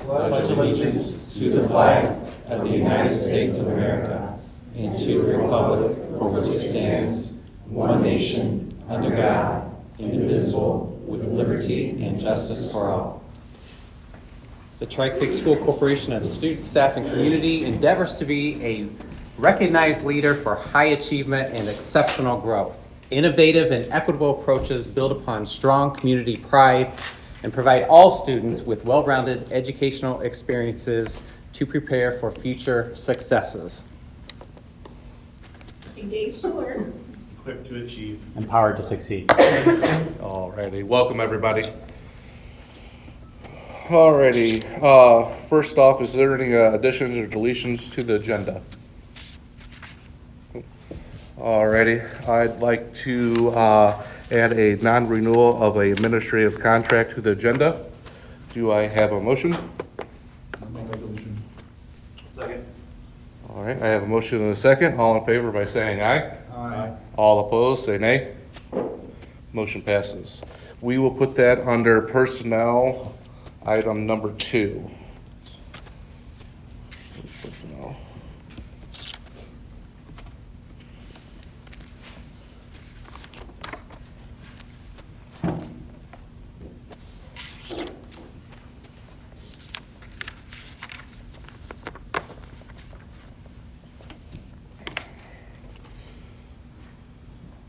pledge allegiance to the flag of the United States of America and to the republic for which it stands, one nation, under God, indivisible, with liberty and justice for all. The Tri-Creek School Corporation of Student, Staff, and Community endeavors to be a recognized leader for high achievement and exceptional growth. Innovative and equitable approaches build upon strong community pride and provide all students with well-rounded educational experiences to prepare for future successes. Engaged to learn. Equipped to achieve. Empowered to succeed. Alrighty, welcome everybody. Alrighty, first off, is there any additions or deletions to the agenda? Alrighty, I'd like to add a non-renewal of an administrative contract to the agenda. Do I have a motion? I'll make a motion. Second. Alright, I have a motion and a second. All in favor by saying aye. Aye. All opposed, say nay. Motion passes. We will put that under personnel, item number 2. Personnel.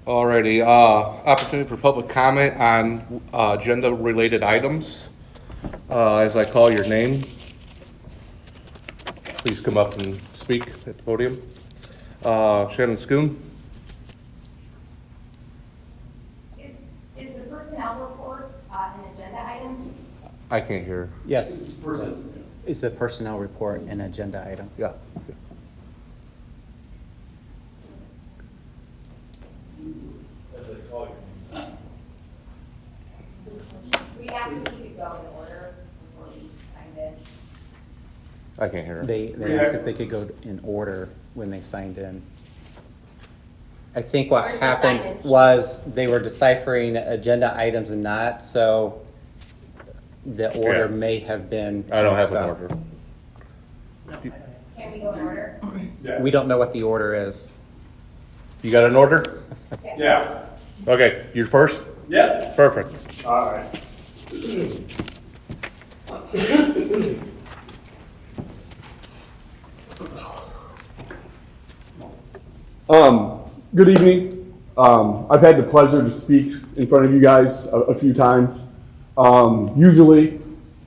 Alrighty, opportunity for public comment on agenda-related items. As I call your name, please come up and speak at the podium. Shannon Schoon. Is the personnel report an agenda item? I can't hear. Yes, it's a personnel report and agenda item. Yeah. We asked if we could go in order before we signed in. I can't hear her. They asked if they could go in order when they signed in. I think what Where's the happened signage? was they were deciphering agenda items and not, so the order Yeah. may have been. I don't have mixed an up. order. Can we go in order? We don't know what the order is. You got an order? Yeah. Okay, you're first? Yep. Perfect. All right. Good evening. I've had the pleasure to speak in front of you guys a few times. Usually,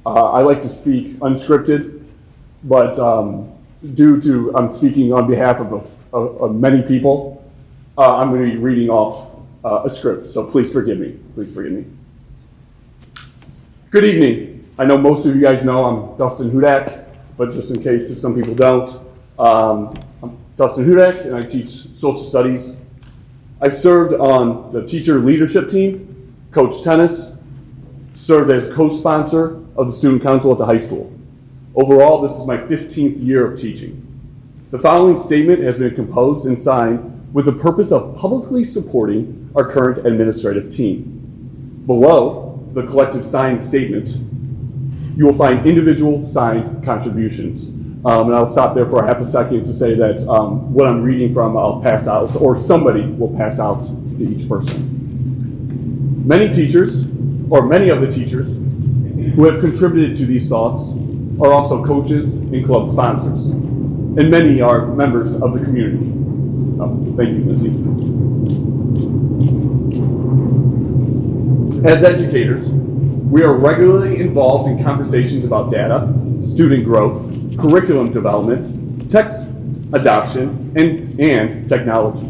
I like to speak unscripted, but due to I'm speaking on behalf of many people, I'm going to be reading off a script. So please forgive me. Please forgive me. Good evening. I know most of you guys know I'm Dustin Hudak, but just in case if some people don't, I'm Dustin Hudak, and I teach social studies. I've served on the teacher leadership team, coached tennis, served as co-sponsor of the student council at the high school. Overall, this is my 15th year of teaching. The following statement has been composed and signed with the purpose of publicly supporting our current administrative team. Below the collective signed statement, you will find individual signed contributions. And I'll stop there for a half a second to say that what I'm reading from, I'll pass out, or somebody will pass out to each person. Many teachers, or many of the teachers, who have contributed to these thoughts are also coaches and club sponsors. And many are members of the community. Thank you, Lindsay. As educators, we are regularly involved in conversations about data, student growth, curriculum development, text adoption, and technology.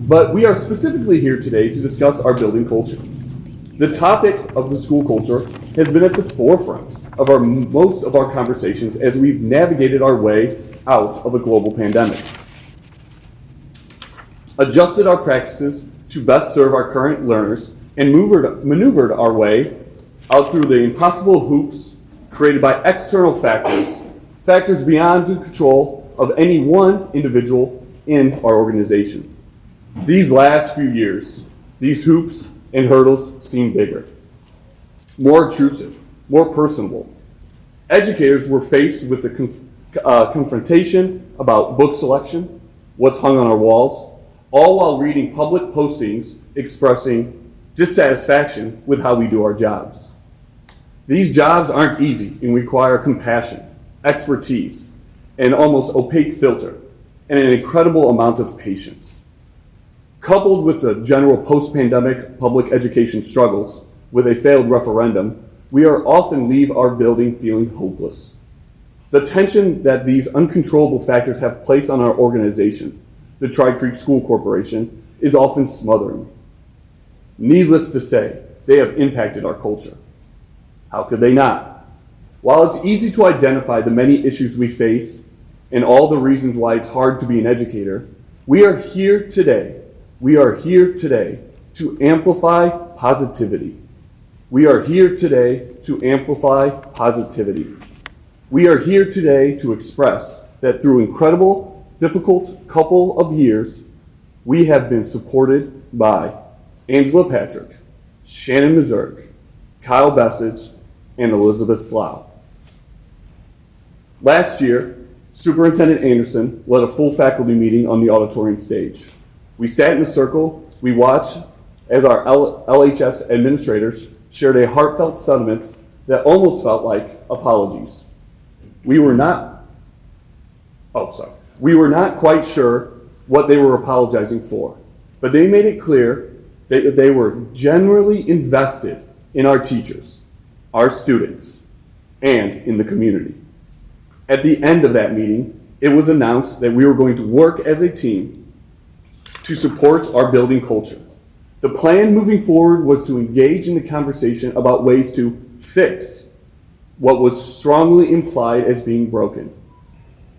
But we are specifically here today to discuss our building culture. The topic of the school culture has been at the forefront of most of our conversations as we've navigated our way out of a global pandemic. Adjusted our practices to best serve our current learners, and maneuvered our way out through the impossible hoops created by external factors beyond the control of any one individual in our organization. These last few years, these hoops and hurdles seem bigger, more intrusive, more personable. Educators were faced with the confrontation about book selection, what's hung on our walls, all while reading public postings expressing dissatisfaction with how we do our jobs. These jobs aren't easy and require compassion, expertise, an almost opaque filter, and an incredible amount of patience. Coupled with the general post-pandemic public education struggles with a failed referendum, we are often leave our building feeling hopeless. The tension that these uncontrollable factors have placed on our organization, the Tri-Creek School Corporation, is often smothering. Needless to say, they have impacted our culture. How could they not? While it's easy to identify the many issues we face and all the reasons why it's hard to be an educator, we are here today to amplify positivity. We are here today to amplify positivity. We are here today to express that through incredible, difficult couple of years, we have been supported by Angela Patrick, Shannon Mazurk, Kyle Bessage, and Elizabeth Slough. Last year, Superintendent Anderson led a full faculty meeting on the auditorium stage. We sat in a circle, we watched as our LHS administrators shared a heartfelt sentiments that almost felt like apologies. We were not quite sure what they were apologizing for, but they made it clear that they were genuinely invested in our teachers, our students, and in the community. At the end of that meeting, it was announced that we were going to work as a team to support our building culture. The plan moving forward was to engage in the conversation about ways to fix what was strongly implied as being broken.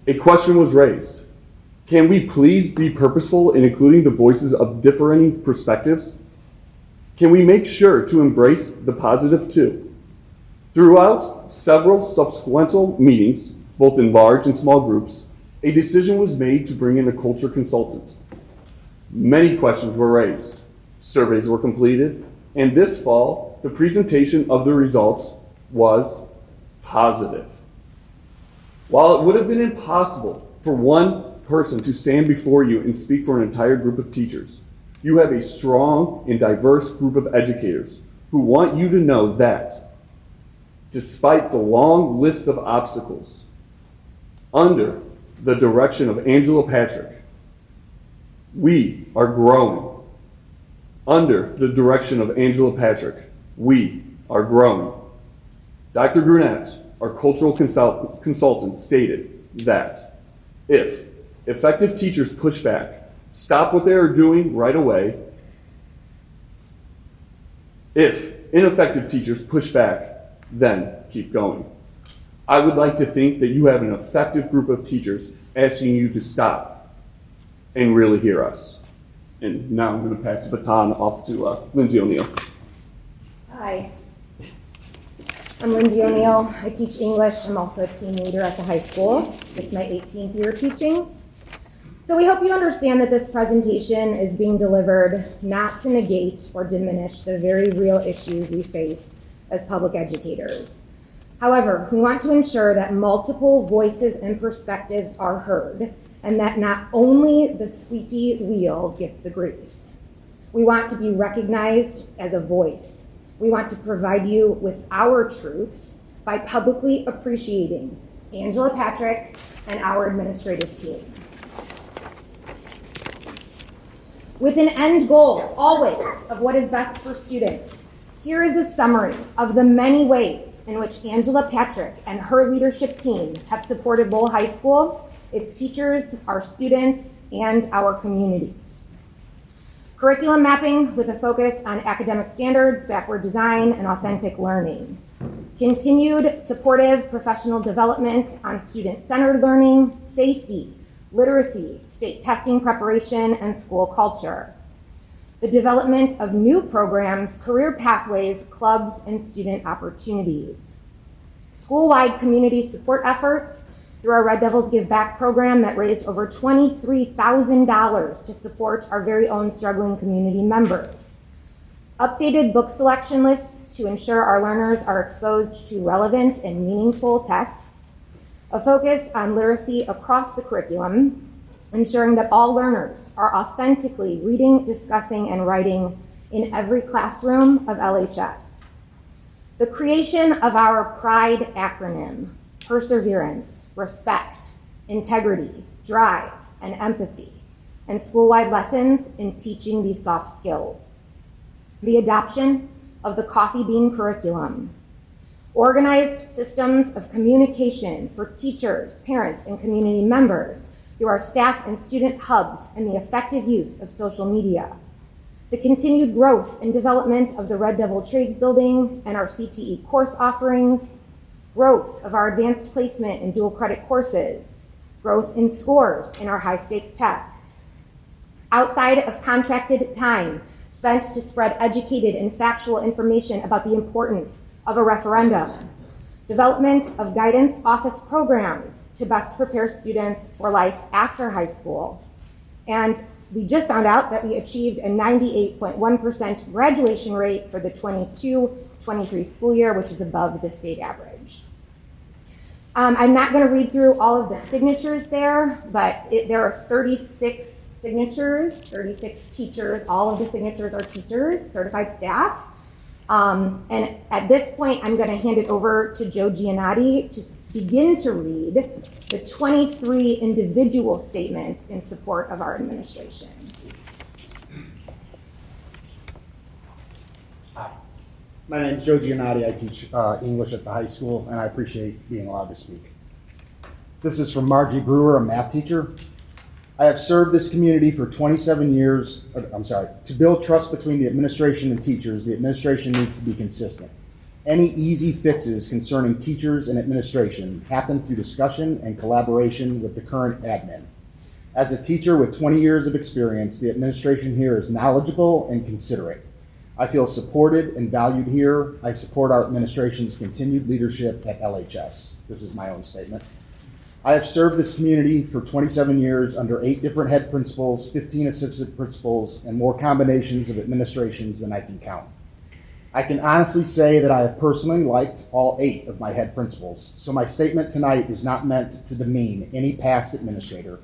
A question was raised. Can we please be purposeful in including the voices of differing perspectives? Can we make sure to embrace the positive too? Throughout several subsequent meetings, both in large and small groups, a decision was made to bring in a culture consultant. Many questions were raised, surveys were completed, and this fall, the presentation of the results was positive. While it would have been impossible for one person to stand before you and speak for an entire group of teachers, you have a strong and diverse group of educators who want you to know that, despite the long list of obstacles, under the direction of Angela Patrick, we are growing. Under the direction of Angela Patrick, we are growing. Dr. Grunett, our cultural consultant, stated that if effective teachers push back, stop what they are doing right away. If ineffective teachers push back, then keep going. I would like to think that you have an effective group of teachers asking you to stop and really hear us. And now I'm going to pass the baton off to Lindsay O'Neill. Hi, I'm Lindsay O'Neill. I teach English. I'm also a team leader at the high school. It's my 18th year teaching. So we hope you understand that this presentation is being delivered not to negate or diminish the very real issues we face as public educators. However, we want to ensure that multiple voices and perspectives are heard and that not only the squeaky wheel gets the grease. We want to be recognized as a voice. We want to provide you with our truths by publicly appreciating Angela Patrick and our administrative team. With an end goal, always, of what is best for students, here is a summary of the many ways in which Angela Patrick and her leadership team have supported Lowell High School, its teachers, our students, and our community. Curriculum mapping with a focus on academic standards, backward design, and authentic learning. Continued supportive professional development on student-centered learning, safety, literacy, state testing preparation, and school culture. The development of new programs, career pathways, clubs, and student opportunities. School-wide community support efforts through our Red Devils Give Back program that raised over $23,000 to support our very own struggling community members. Updated book selection lists to ensure our learners are exposed to relevant and meaningful texts, a focus on literacy across the curriculum, ensuring that all learners are authentically reading, discussing, and writing in every classroom of LHS. The creation of our PRIDE acronym, perseverance, respect, integrity, drive, and empathy, and school-wide lessons in teaching these soft skills. The adoption of the coffee bean curriculum, organized systems of communication for teachers, parents, and community members through our staff and student hubs, and the effective use of social media. The continued growth and development of the Red Devil Trades Building and our CTE course offerings, growth of our advanced placement and dual credit courses, growth in scores in our high stakes tests. Outside of contracted time spent to spread educated and factual information about the importance of a referendum, development of guidance office programs to best prepare students for life after high school. And we just found out that we achieved a 98.1% graduation rate for the 22-23 school year, which is above the state average. I'm not going to read through all of the signatures there, but there are 36 signatures, 36 teachers. All of the signatures are teachers, certified staff. And at this point, I'm going to hand it over to Joe Giannotti to begin to read the 23 individual statements in support of our administration. Hi, my name is Joe Giannotti. I teach English at the high school, and I appreciate being allowed to speak. This is from Margie Brewer, a math teacher. I have served this community for 27 years. To build trust between the administration and teachers, the administration needs to be consistent. Any easy fixes concerning teachers and administration happen through discussion and collaboration with the current admin. As a teacher with 20 years of experience, the administration here is knowledgeable and considerate. I feel supported and valued here. I support our administration's continued leadership at LHS. This is my own statement. I have served this community for 27 years under 8 different head principals, 15 assistant principals, and more combinations of administrations than I can count. I can honestly say that I have personally liked all 8 of my head principals, so my statement tonight is not meant to demean any past administrator.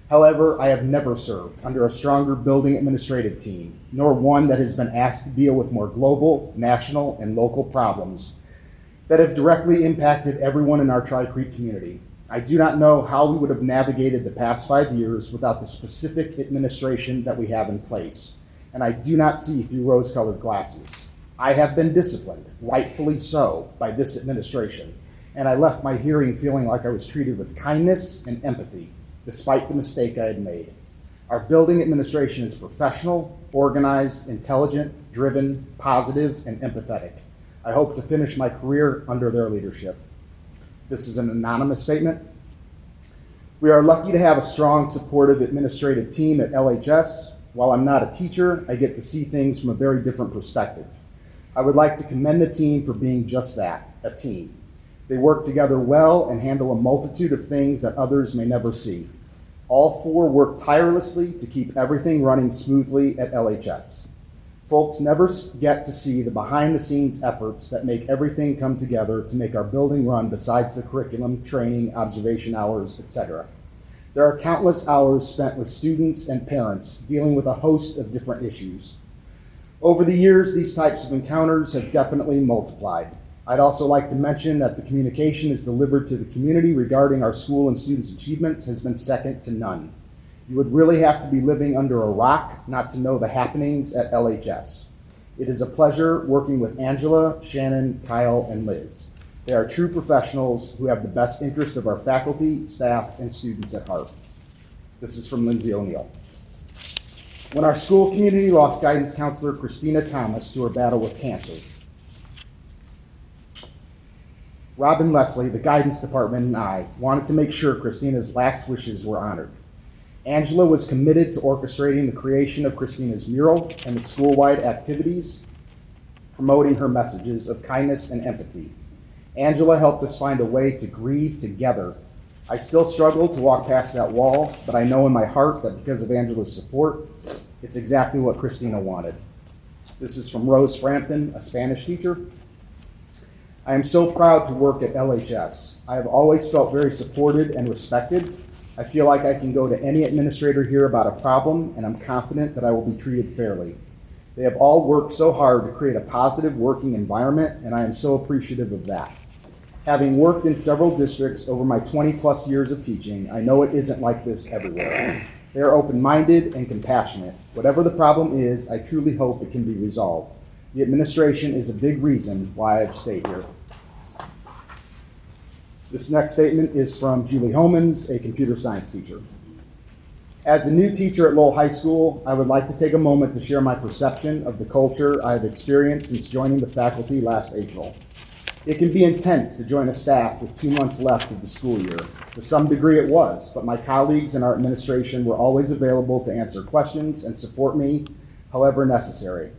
However, I have never served under a stronger building administrative team, nor one that has been asked to deal with more global, national, and local problems that have directly impacted everyone in our Tri-Creek community. I do not know how we would have navigated the past 5 years without the specific administration that we have in place, and I do not see through rose-colored glasses. I have been disciplined, rightfully so, by this administration, and I left my hearing feeling like I was treated with kindness and empathy, despite the mistake I had made. Our building administration is professional, organized, intelligent, driven, positive, and empathetic. I hope to finish my career under their leadership. This is an anonymous statement. We are lucky to have a strong, supportive administrative team at LHS. While I'm not a teacher, I get to see things from a very different perspective. I would like to commend the team for being just that, a team. They work together well and handle a multitude of things that others may never see. All 4 work tirelessly to keep everything running smoothly at LHS. Folks never get to see the behind-the-scenes efforts that make everything come together to make our building run besides the curriculum, training, observation hours, etc. There are countless hours spent with students and parents dealing with a host of different issues. Over the years, these types of encounters have definitely multiplied. I'd also like to mention that the communication is delivered to the community regarding our school and students' achievements has been second to none. You would really have to be living under a rock not to know the happenings at LHS. It is a pleasure working with Angela, Shannon, Kyle, and Liz. They are true professionals who have the best interests of our faculty, staff, and students at heart. This is from Lindsay O'Neill. When our school community lost guidance counselor Christina Thomas to her battle with cancer, Robin Leslie, the guidance department, and I wanted to make sure Christina's last wishes were honored. Angela was committed to orchestrating the creation of Christina's mural and the school-wide activities, promoting her messages of kindness and empathy. Angela helped us find a way to grieve together. I still struggle to walk past that wall, but I know in my heart that because of Angela's support, it's exactly what Christina wanted. This is from Rose Frampton, a Spanish teacher. I am so proud to work at LHS. I have always felt very supported and respected. I feel like I can go to any administrator here about a problem, and I'm confident that I will be treated fairly. They have all worked so hard to create a positive working environment, and I am so appreciative of that. Having worked in several districts over my 20-plus years of teaching, I know it isn't like this everywhere. They are open-minded and compassionate. Whatever the problem is, I truly hope it can be resolved. The administration is a big reason why I've stayed here. This next statement is from Julie Homans, a computer science teacher. As a new teacher at Lowell High School, I would like to take a moment to share my perception of the culture I have experienced since joining the faculty last April. It can be intense to join a staff with 2 months left of the school year. To some degree it was, but my colleagues and our administration were always available to answer questions and support me however necessary.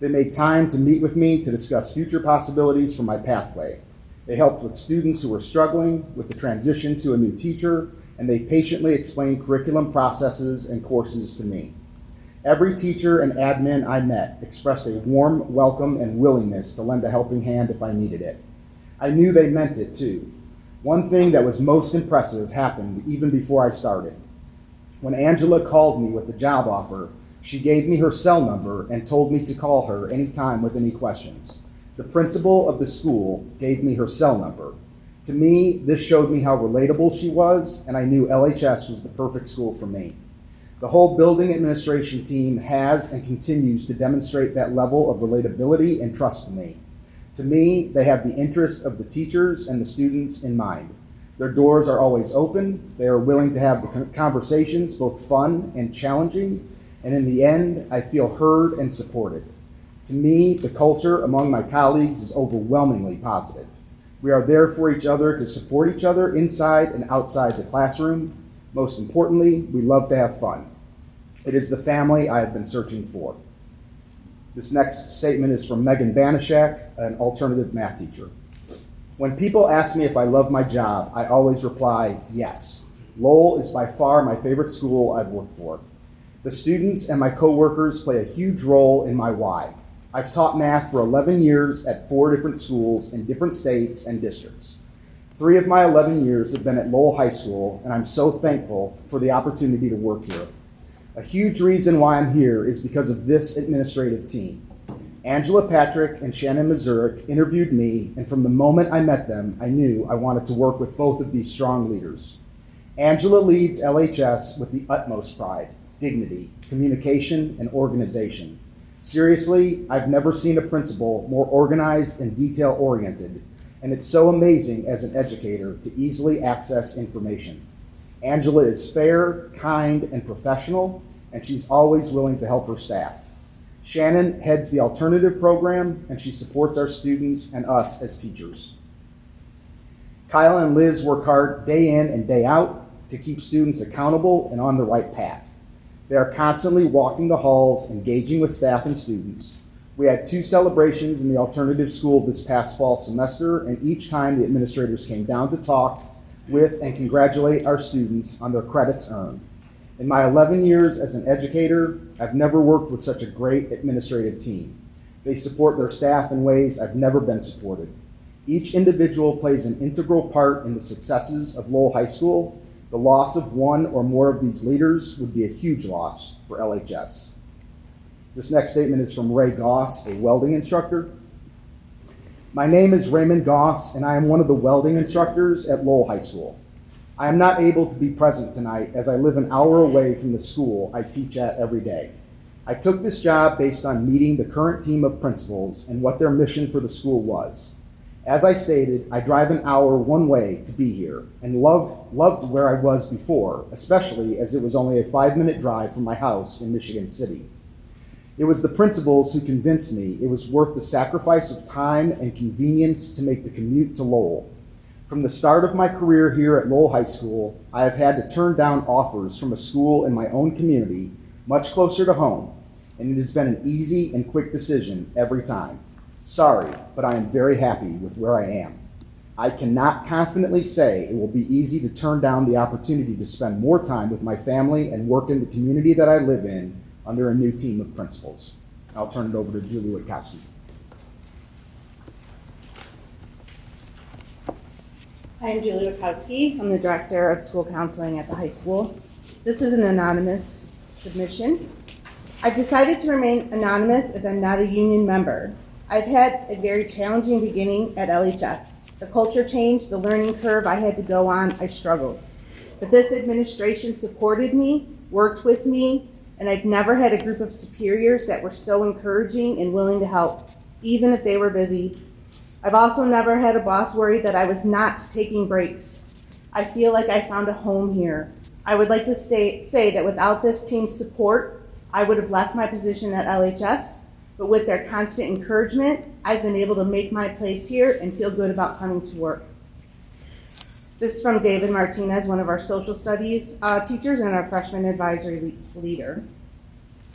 They made time to meet with me to discuss future possibilities for my pathway. They helped with students who were struggling with the transition to a new teacher, and they patiently explained curriculum processes and courses to me. Every teacher and admin I met expressed a warm welcome and willingness to lend a helping hand if I needed it. I knew they meant it too. One thing that was most impressive happened even before I started. When Angela called me with the job offer, she gave me her cell number and told me to call her anytime with any questions. The principal of the school gave me her cell number. To me, this showed me how relatable she was, and I knew LHS was the perfect school for me. The whole building administration team has and continues to demonstrate that level of relatability and trust to me. To me, they have the interests of the teachers and the students in mind. Their doors are always open. They are willing to have the conversations, both fun and challenging, and in the end, I feel heard and supported. To me, the culture among my colleagues is overwhelmingly positive. We are there for each other to support each other inside and outside the classroom. Most importantly, we love to have fun. It is the family I have been searching for. This next statement is from Megan Banashak, an alternative math teacher. When people ask me if I love my job, I always reply, yes. Lowell is by far my favorite school I've worked for. The students and my coworkers play a huge role in my why. I've taught math for 11 years at 4 different schools in different states and districts. 3 of my 11 years have been at Lowell High School, and I'm so thankful for the opportunity to work here. A huge reason why I'm here is because of this administrative team. Angela Patrick and Shannon Mazurek interviewed me, and from the moment I met them, I knew I wanted to work with both of these strong leaders. Angela leads LHS with the utmost pride, dignity, communication, and organization. Seriously, I've never seen a principal more organized and detail-oriented, and it's so amazing as an educator to easily access information. Angela is fair, kind, and professional, and she's always willing to help her staff. Shannon heads the alternative program, and she supports our students and us as teachers. Kyle and Liz work hard day in and day out to keep students accountable and on the right path. They are constantly walking the halls, engaging with staff and students. We had 2 celebrations in the alternative school this past fall semester, and each time the administrators came down to talk with and congratulate our students on their credits earned. In my 11 years as an educator, I've never worked with such a great administrative team. They support their staff in ways I've never been supported. Each individual plays an integral part in the successes of Lowell High School. The loss of one or more of these leaders would be a huge loss for LHS. This next statement is from Ray Goss, a welding instructor. My name is Raymond Goss, and I am one of the welding instructors at Lowell High School. I am not able to be present tonight as I live an hour away from the school I teach at every day. I took this job based on meeting the current team of principals and what their mission for the school was. As I stated, I drive an hour one way to be here and loved where I was before, especially as it was only a 5-minute drive from my house in Michigan City. It was the principals who convinced me it was worth the sacrifice of time and convenience to make the commute to Lowell. From the start of my career here at Lowell High School, I have had to turn down offers from a school in my own community, much closer to home, and it has been an easy and quick decision every time. Sorry, but I am very happy with where I am. I cannot confidently say it will be easy to turn down the opportunity to spend more time with my family and work in the community that I live in under a new team of principals. I'll turn it over to Julie Witkowski. I'm Julie Wachowski. I'm the Director of School Counseling at the high school. This is an anonymous submission. I've decided to remain anonymous as I'm not a union member. I've had a very challenging beginning at LHS. The culture change, the learning curve I had to go on, I struggled. But this administration supported me, worked with me, and I've never had a group of superiors that were so encouraging and willing to help, even if they were busy. I've also never had a boss worried that I was not taking breaks. I feel like I found a home here. I would like to say that without this team's support, I would have left my position at LHS, but with their constant encouragement, I've been able to make my place here and feel good about coming to work. This is from David Martinez, one of our social studies teachers and our freshman advisory leader.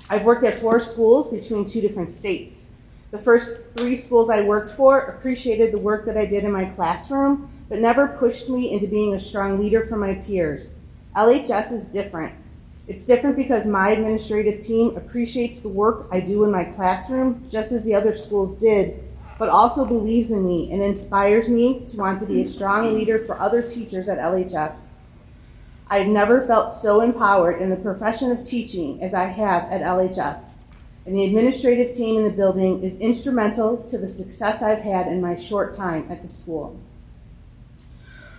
I've worked at 4 schools between 2 different states. The first 3 schools I worked for appreciated the work that I did in my classroom, but never pushed me into being a strong leader for my peers. LHS is different. It's different because my administrative team appreciates the work I do in my classroom, just as the other schools did, but also believes in me and inspires me to want to be a strong leader for other teachers at LHS. I've never felt so empowered in the profession of teaching as I have at LHS. And the administrative team in the building is instrumental to the success I've had in my short time at the school.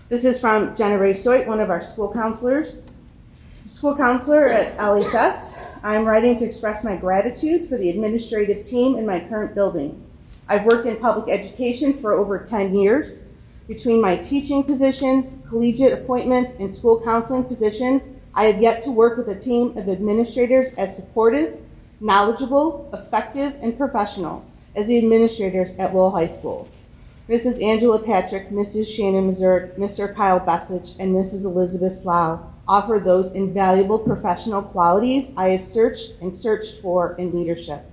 This is from Jenna Raystoit, one of our school counselors. School counselor at LHS. I'm writing to express my gratitude for the administrative team in my current building. I've worked in public education for over 10 years. Between my teaching positions, collegiate appointments, and school counseling positions, I have yet to work with a team of administrators as supportive, knowledgeable, effective, and professional as the administrators at Lowell High School. Mrs. Angela Patrick, Mrs. Shannon Mazurk, Mr. Kyle Bessich, and Mrs. Elizabeth Slough offer those invaluable professional qualities I have searched for in leadership.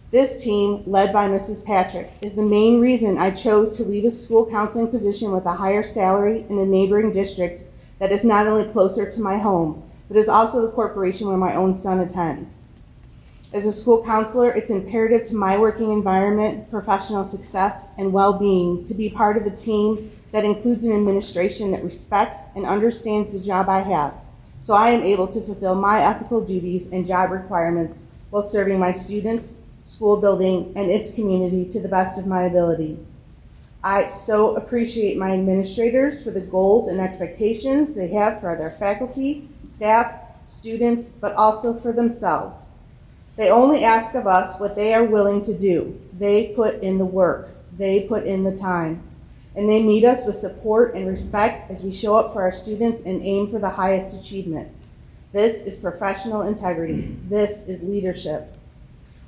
This team, led by Mrs. Patrick, is the main reason I chose to leave a school counseling position with a higher salary in a neighboring district that is not only closer to my home, but is also the corporation where my own son attends. As a school counselor, it's imperative to my working environment, professional success, and well-being to be part of a team that includes an administration that respects and understands the job I have, so I am able to fulfill my ethical duties and job requirements while serving my students, school building, and its community to the best of my ability. I so appreciate my administrators for the goals and expectations they have for their faculty, staff, students, but also for themselves. They only ask of us what they are willing to do. They put in the work. They put in the time. And they meet us with support and respect as we show up for our students and aim for the highest achievement. This is professional integrity. This is leadership.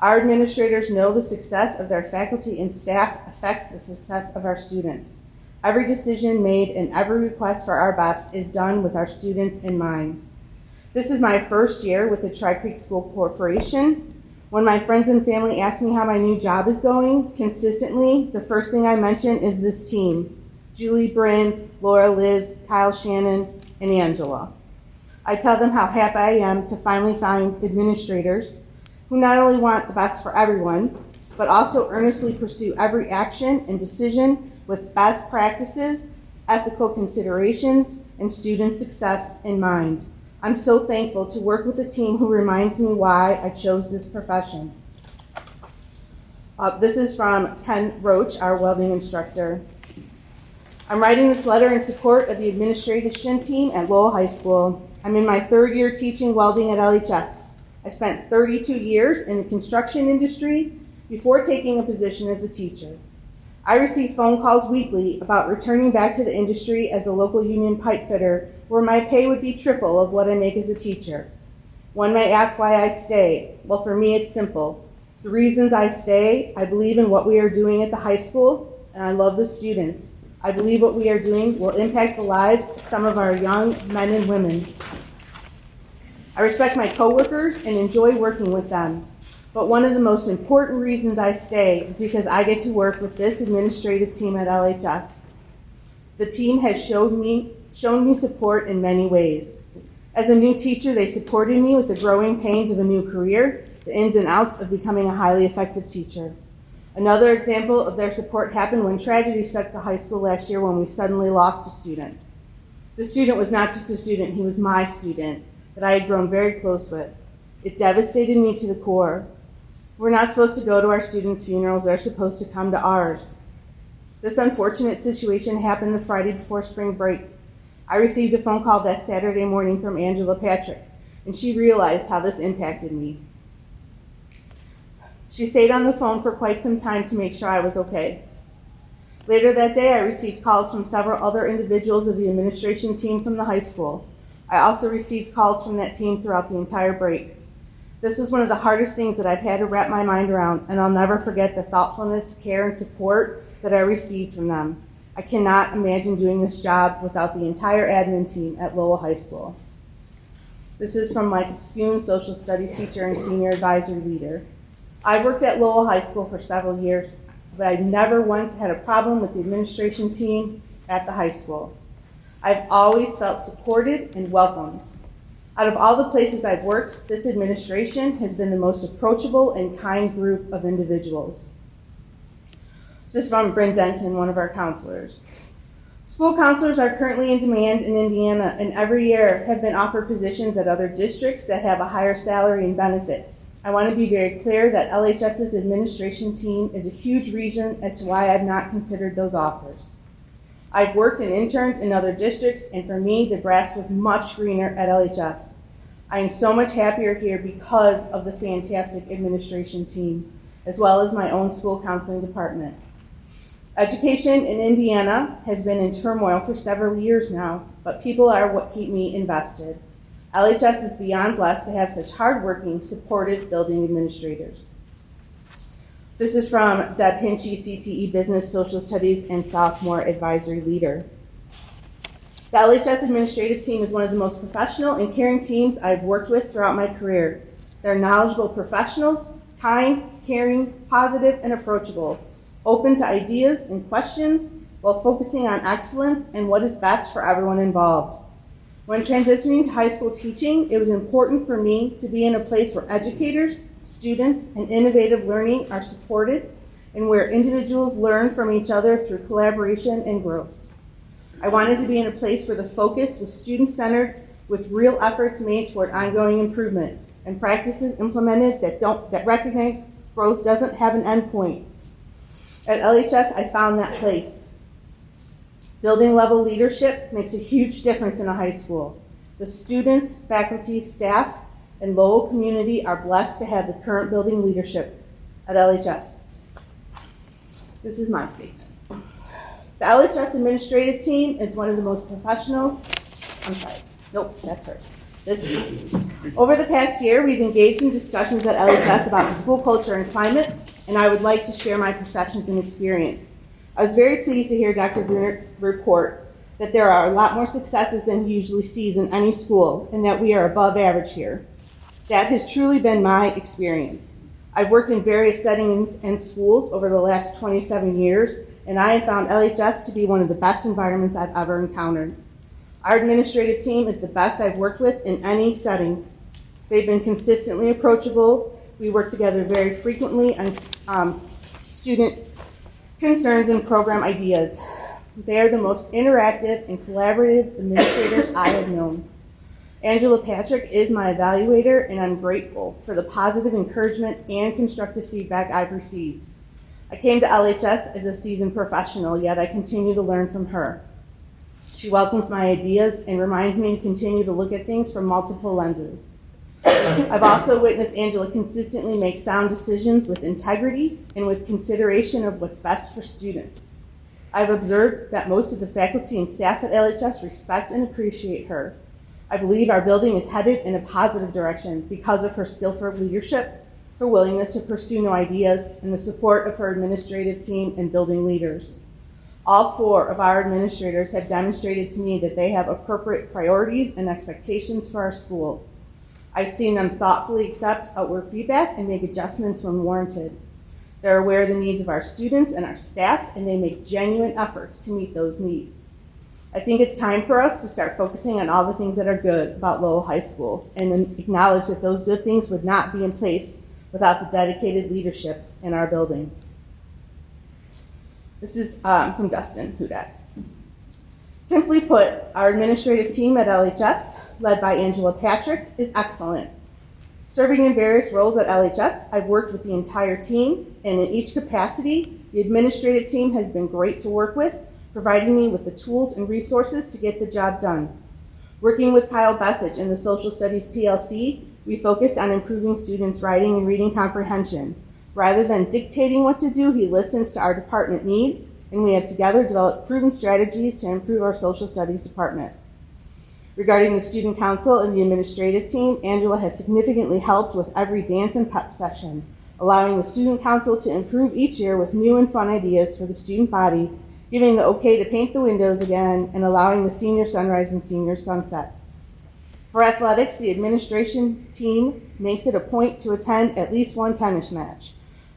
Our administrators know the success of their faculty and staff affects the success of our students. Every decision made and every request for our best is done with our students in mind. This is my first year with the Tri-Creek School Corporation. When my friends and family ask me how my new job is going, consistently, the first thing I mention is this team: Julie, Bryn, Laura, Liz, Kyle, Shannon, and Angela. I tell them how happy I am to finally find administrators who not only want the best for everyone, but also earnestly pursue every action and decision with best practices, ethical considerations, and student success in mind. I'm so thankful to work with a team who reminds me why I chose this profession. This is from Ken Roach, our welding instructor. I'm writing this letter in support of the administration team at Lowell High School. I'm in my 3rd year teaching welding at LHS. I spent 32 years in the construction industry before taking a position as a teacher. I receive phone calls weekly about returning back to the industry as a local union pipe fitter, where my pay would be triple of what I make as a teacher. One may ask why I stay. Well, for me, it's simple. The reasons I stay: I believe in what we are doing at the high school, and I love the students. I believe what we are doing will impact the lives of some of our young men and women. I respect my coworkers and enjoy working with them. But one of the most important reasons I stay is because I get to work with this administrative team at LHS. The team has shown me support in many ways. As a new teacher, they supported me with the growing pains of a new career, the ins and outs of becoming a highly effective teacher. Another example of their support happened when tragedy struck the high school last year when we suddenly lost a student. The student was not just a student, he was my student that I had grown very close with. It devastated me to the core. We're not supposed to go to our students' funerals, they're supposed to come to ours. This unfortunate situation happened the Friday before spring break. I received a phone call that Saturday morning from Angela Patrick, and she realized how this impacted me. She stayed on the phone for quite some time to make sure I was okay. Later that day, I received calls from several other individuals of the administration team from the high school. I also received calls from that team throughout the entire break. This was one of the hardest things that I've had to wrap my mind around, and I'll never forget the thoughtfulness, care, and support that I received from them. I cannot imagine doing this job without the entire admin team at Lowell High School. This is from Michael Spoon, social studies teacher and senior advisory leader. I've worked at Lowell High School for several years, but I've never once had a problem with the administration team at the high school. I've always felt supported and welcomed. Out of all the places I've worked, this administration has been the most approachable and kind group of individuals. This is from Bryn Denton, one of our counselors. School counselors are currently in demand in Indiana and every year have been offered positions at other districts that have a higher salary and benefits. I want to be very clear that LHS's administration team is a huge reason as to why I've not considered those offers. I've worked and interned in other districts, and for me, the grass was much greener at LHS. I am so much happier here because of the fantastic administration team, as well as my own school counseling department. Education in Indiana has been in turmoil for several years now, but people are what keep me invested. LHS is beyond blessed to have such hardworking, supportive building administrators. This is from Deb Hinchy, CTE Business, Social Studies, and Sophomore Advisory Leader. The LHS administrative team is one of the most professional and caring teams I've worked with throughout my career. They're knowledgeable professionals, kind, caring, positive, and approachable, open to ideas and questions while focusing on excellence and what is best for everyone involved. When transitioning to high school teaching, it was important for me to be in a place where educators, students, and innovative learning are supported and where individuals learn from each other through collaboration and growth. I wanted to be in a place where the focus was student-centered with real efforts made toward ongoing improvement and practices implemented that recognize growth doesn't have an end point. At LHS, I found that place. Building level leadership makes a huge difference in a high school. The students, faculty, staff, and Lowell community are blessed to have the current building leadership at LHS. This is my statement. The LHS administrative team is one of the most professional, that's her. Over the past year, we've engaged in discussions at LHS about school culture and climate, and I would like to share my perceptions and experience. I was very pleased to hear Dr. Brunert's report that there are a lot more successes than he usually sees in any school and that we are above average here. That has truly been my experience. I've worked in various settings and schools over the last 27 years, and I have found LHS to be one of the best environments I've ever encountered. Our administrative team is the best I've worked with in any setting. They've been consistently approachable. We work together very frequently on student concerns and program ideas. They are the most interactive and collaborative administrators I have known. Angela Patrick is my evaluator, and I'm grateful for the positive encouragement and constructive feedback I've received. I came to LHS as a seasoned professional, yet I continue to learn from her. She welcomes my ideas and reminds me to continue to look at things from multiple lenses. I've also witnessed Angela consistently make sound decisions with integrity and with consideration of what's best for students. I've observed that most of the faculty and staff at LHS respect and appreciate her. I believe our building is headed in a positive direction because of her skillful leadership, her willingness to pursue new ideas, and the support of her administrative team and building leaders. All 4 of our administrators have demonstrated to me that they have appropriate priorities and expectations for our school. I've seen them thoughtfully accept outward feedback and make adjustments when warranted. They're aware of the needs of our students and our staff, and they make genuine efforts to meet those needs. I think it's time for us to start focusing on all the things that are good about Lowell High School and acknowledge that those good things would not be in place without the dedicated leadership in our building. This is from Dustin Hudak. Simply put, our administrative team at LHS, led by Angela Patrick, is excellent. Serving in various roles at LHS, I've worked with the entire team, and in each capacity, the administrative team has been great to work with, providing me with the tools and resources to get the job done. Working with Kyle Bessich in the Social Studies PLC, we focused on improving students' writing and reading comprehension. Rather than dictating what to do, he listens to our department needs, and we have together developed proven strategies to improve our social studies department. Regarding the student council and the administrative team, Angela has significantly helped with every dance and pep session, allowing the student council to improve each year with new and fun ideas for the student body, giving the okay to paint the windows again, and allowing the senior sunrise and senior sunset. For athletics, the administration team makes it a point to attend at least one tennis match.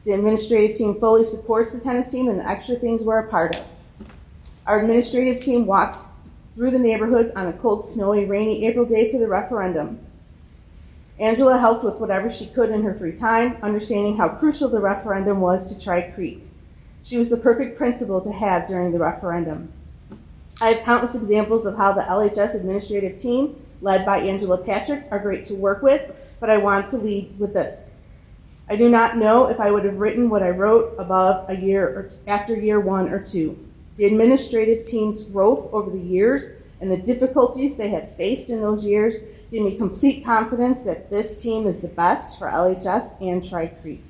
The administrative team fully supports the tennis team and the extra things we're a part of. Our administrative team walks through the neighborhoods on a cold, snowy, rainy April day for the referendum. Angela helped with whatever she could in her free time, understanding how crucial the referendum was to Tri Creek. She was the perfect principal to have during the referendum. I have countless examples of how the LHS administrative team, led by Angela Patrick, are great to work with, but I want to lead with this. I do not know if I would have written what I wrote above a year or after year 1 or 2. The administrative team's growth over the years and the difficulties they have faced in those years give me complete confidence that this team is the best for LHS and Tri Creek.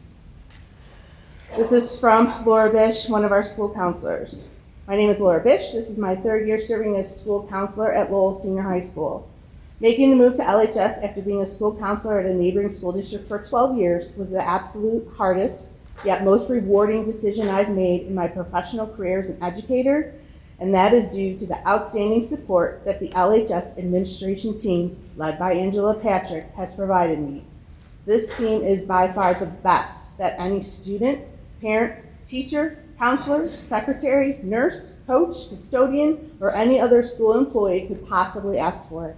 This is from Laura Bish, one of our school counselors. My name is Laura Bish. This is my 3rd year serving as school counselor at Lowell Senior High School. Making the move to LHS after being a school counselor at a neighboring school district for 12 years was the absolute hardest, yet most rewarding decision I've made in my professional career as an educator, and that is due to the outstanding support that the LHS administration team, led by Angela Patrick, has provided me. This team is by far the best that any student, parent, teacher, counselor, secretary, nurse, coach, custodian, or any other school employee could possibly ask for.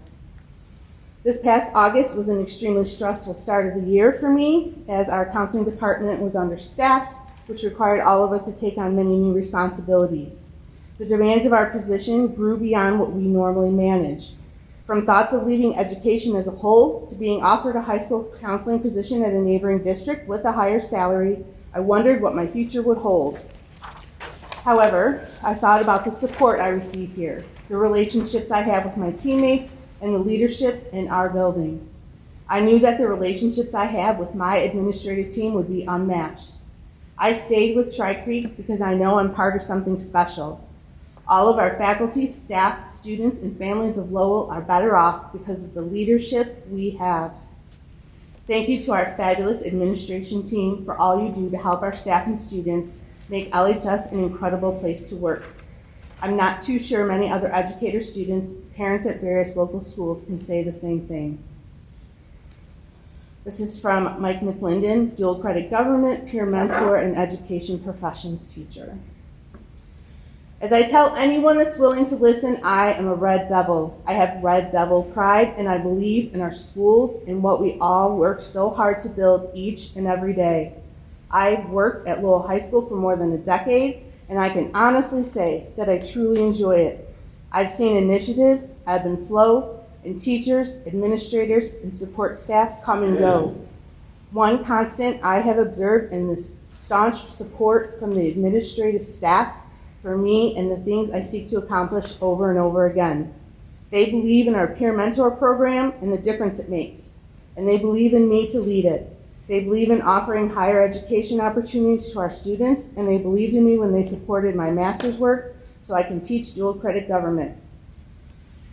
This past August was an extremely stressful start of the year for me, as our counseling department was understaffed, which required all of us to take on many new responsibilities. The demands of our position grew beyond what we normally managed. From thoughts of leaving education as a whole to being offered a high school counseling position at a neighboring district with a higher salary, I wondered what my future would hold. However, I thought about the support I receive here, the relationships I have with my teammates, and the leadership in our building. I knew that the relationships I have with my administrative team would be unmatched. I stayed with Tri Creek because I know I'm part of something special. All of our faculty, staff, students, and families of Lowell are better off because of the leadership we have. Thank you to our fabulous administration team for all you do to help our staff and students make LHS an incredible place to work. I'm not too sure many other educators, students, parents at various local schools can say the same thing. This is from Mike McLinden, dual credit government, peer mentor, and education professions teacher. As I tell anyone that's willing to listen, I am a Red Devil. I have Red Devil pride, and I believe in our schools and what we all work so hard to build each and every day. I've worked at Lowell High School for more than a decade, and I can honestly say that I truly enjoy it. I've seen initiatives ebb and flow, and teachers, administrators, and support staff come and go. One constant I have observed in this staunch support from the administrative staff for me and the things I seek to accomplish over and over again. They believe in our peer mentor program and the difference it makes, and they believe in me to lead it. They believe in offering higher education opportunities to our students, and they believed in me when they supported my master's work so I can teach dual credit government.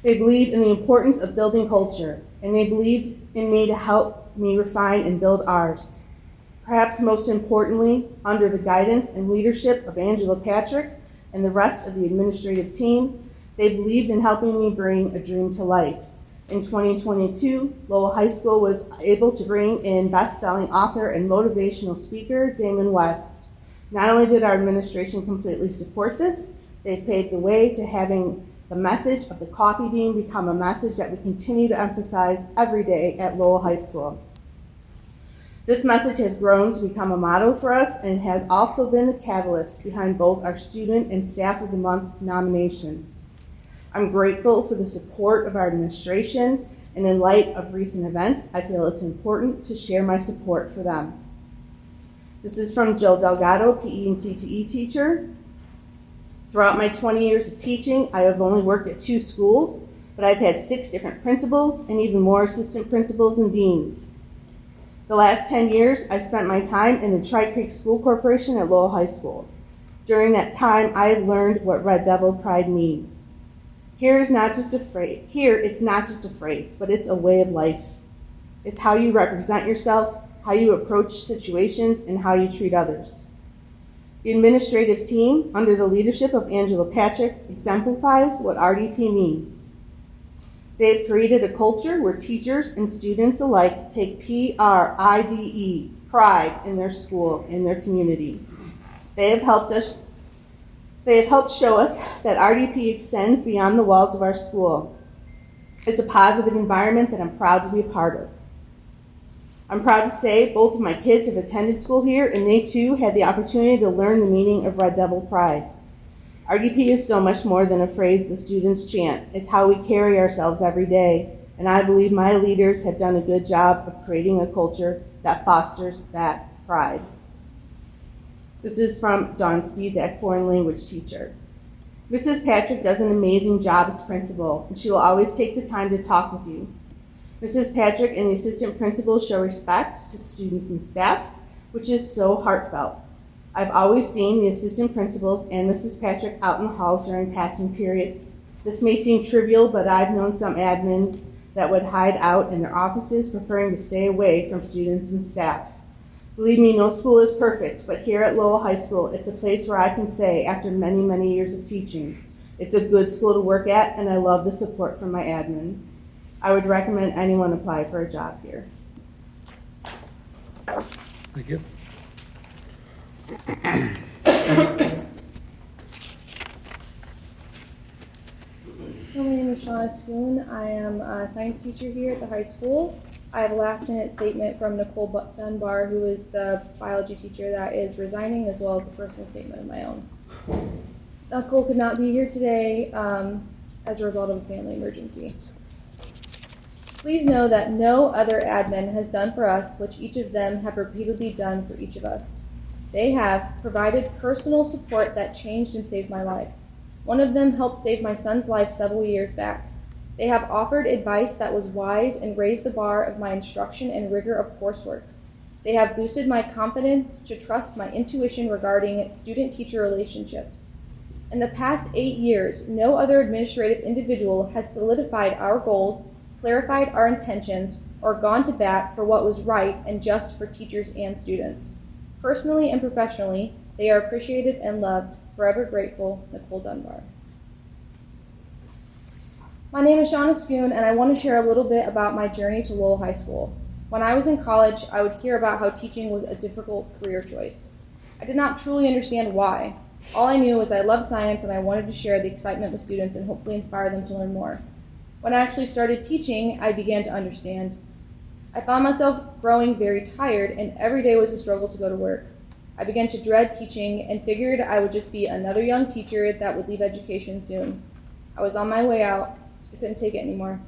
They believed in the importance of building culture, and they believed in me to help me refine and build ours. Perhaps most importantly, under the guidance and leadership of Angela Patrick and the rest of the administrative team, they believed in helping me bring a dream to life. In 2022, Lowell High School was able to bring in best-selling author and motivational speaker Damon West. Not only did our administration completely support this, they've paved the way to having the message of the coffee bean become a message that we continue to emphasize every day at Lowell High School. This message has grown to become a motto for us and has also been the catalyst behind both our Student and Staff of the Month nominations. I'm grateful for the support of our administration, and in light of recent events, I feel it's important to share my support for them. This is from Jill Delgado, PE and CTE teacher. Throughout my 20 years of teaching, I have only worked at 2 schools, but I've had 6 different principals and even more assistant principals and deans. The last 10 years, I've spent my time in the Tri-Creek School Corporation at Lowell High School. During that time, I have learned what Red Devil pride means. Here it's not just a phrase, but it's a way of life. It's how you represent yourself, how you approach situations, and how you treat others. The administrative team, under the leadership of Angela Patrick, exemplifies what RDP means. They have created a culture where teachers and students alike take PRIDE, pride, in their school, in their community. They have helped show us that RDP extends beyond the walls of our school. It's a positive environment that I'm proud to be a part of. I'm proud to say both of my kids have attended school here, and they too had the opportunity to learn the meaning of Red Devil pride. RDP is so much more than a phrase the students chant. It's how we carry ourselves every day, and I believe my leaders have done a good job of creating a culture that fosters that pride. This is from Dawn Spizak, foreign language teacher. Mrs. Patrick does an amazing job as principal, and she will always take the time to talk with you. Mrs. Patrick and the assistant principal show respect to students and staff, which is so heartfelt. I've always seen the assistant principals and Mrs. Patrick out in the halls during passing periods. This may seem trivial, but I've known some admins that would hide out in their offices, preferring to stay away from students and staff. Believe me, no school is perfect, but here at Lowell High School, it's a place where I can say, after many, many years of teaching, it's a good school to work at, and I love the support from my admin. I would recommend anyone apply for a job here. Thank you. My name is Shauna Spoon. I am a science teacher here at the high school. I have a last-minute statement from Nicole Dunbar, who is the biology teacher that is resigning, as well as a personal statement of my own. Nicole could not be here today as a result of a family emergency. Please know that no other admin has done for us which each of them have repeatedly done for each of us. They have provided personal support that changed and saved my life. One of them helped save my son's life several years back. They have offered advice that was wise and raised the bar of my instruction and rigor of coursework. They have boosted my confidence to trust my intuition regarding student-teacher relationships. In the past 8 years, no other administrative individual has solidified our goals, clarified our intentions, or gone to bat for what was right and just for teachers and students. Personally and professionally, they are appreciated and loved. Forever grateful, Nicole Dunbar. My name is Shauna Schoon, and I want to share a little bit about my journey to Lowell High School. When I was in college, I would hear about how teaching was a difficult career choice. I did not truly understand why. All I knew was I loved science and I wanted to share the excitement with students and hopefully inspire them to learn more. When I actually started teaching, I began to understand. I found myself growing very tired, and every day was a struggle to go to work. I began to dread teaching and figured I would just be another young teacher that would leave education soon. I was on my way out. I couldn't take it anymore.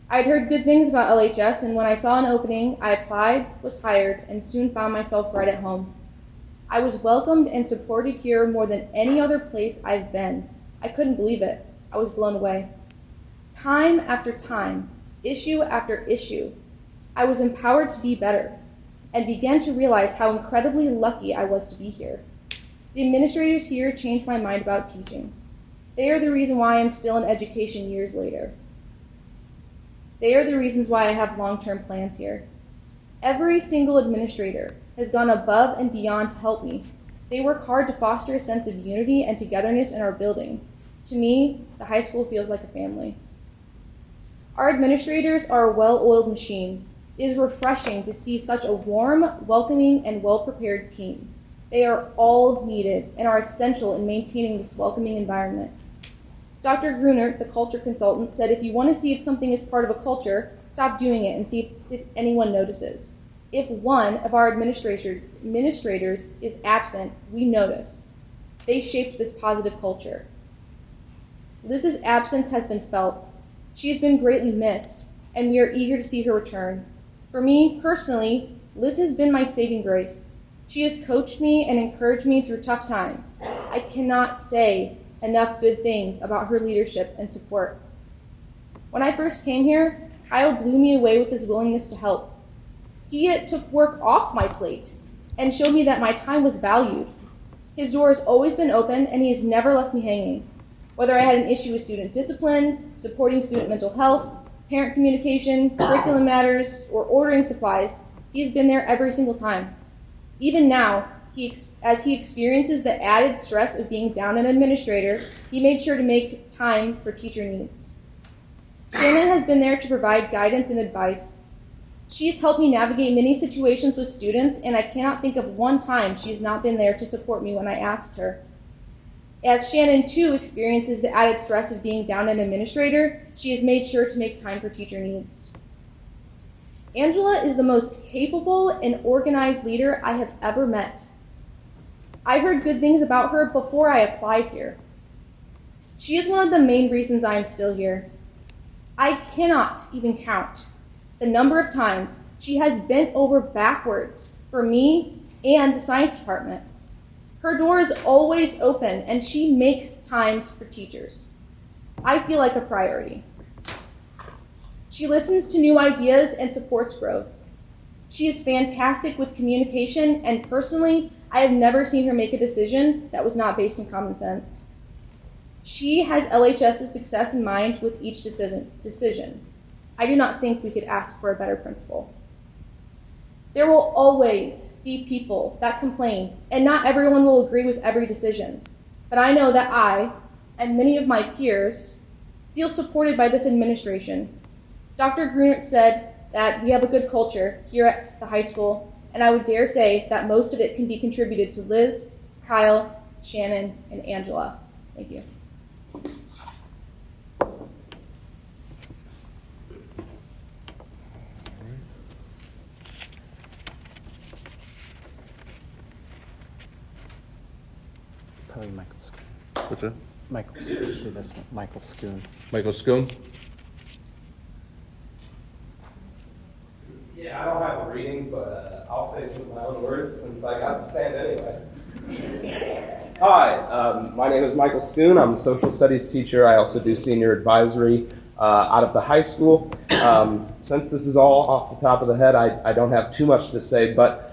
I had heard good things about LHS, and when I saw an opening, I applied, was hired, and soon found myself right at home. I was welcomed and supported here more than any other place I've been. I couldn't believe it. I was blown away. Time after time, issue after issue, I was empowered to be better and began to realize how incredibly lucky I was to be here. The administrators here changed my mind about teaching. They are the reason why I'm still in education years later. They are the reasons why I have long-term plans here. Every single administrator has gone above and beyond to help me. They work hard to foster a sense of unity and togetherness in our building. To me, the high school feels like a family. Our administrators are a well-oiled machine. It is refreshing to see such a warm, welcoming, and well-prepared team. They are all needed and are essential in maintaining this welcoming environment. Dr. Gruner, the culture consultant, said if you want to see if something is part of a culture, stop doing it and see if anyone notices. If one of our administrators is absent, we notice. They shaped this positive culture. Liz's absence has been felt. She has been greatly missed, and we are eager to see her return. For me, personally, Liz has been my saving grace. She has coached me and encouraged me through tough times. I cannot say enough good things about her leadership and support. When I first came here, Kyle blew me away with his willingness to help. He took work off my plate and showed me that my time was valued. His door has always been open, and he has never left me hanging. Whether I had an issue with student discipline, supporting student mental health, parent communication, curriculum matters, or ordering supplies, he has been there every single time. Even now, as he experiences the added stress of being down an administrator, he made sure to make time for teacher needs. Shannon has been there to provide guidance and advice. She has helped me navigate many situations with students, and I cannot think of one time she has not been there to support me when I asked her. As Shannon, too, experiences the added stress of being down an administrator, she has made sure to make time for teacher needs. Angela is the most capable and organized leader I have ever met. I heard good things about her before I applied here. She is one of the main reasons I am still here. I cannot even count the number of times she has bent over backwards for me and the science department. Her door is always open, and she makes time for teachers. I feel like a priority. She listens to new ideas and supports growth. She is fantastic with communication, and personally, I have never seen her make a decision that was not based in common sense. She has LHS's success in mind with each decision. I do not think we could ask for a better principal. There will always be people that complain, and not everyone will agree with every decision. But I know that I, and many of my peers, feel supported by this administration. Dr. Grunert said that we have a good culture here at the high school, and I would dare say that most of it can be contributed to Liz, Kyle, Shannon, and Angela. Thank you. Probably Michael Schoon. What's that? Michael Schoon. Do this one. Michael Schoon. Michael Schoon? Yeah, I don't have a reading, but I'll say some of my own words since I got the stand anyway. Hi, my name is Michael Schoon. I'm a social studies teacher. I also do senior advisory out of the high school. Since this is all off the top of the head, I don't have too much to say, but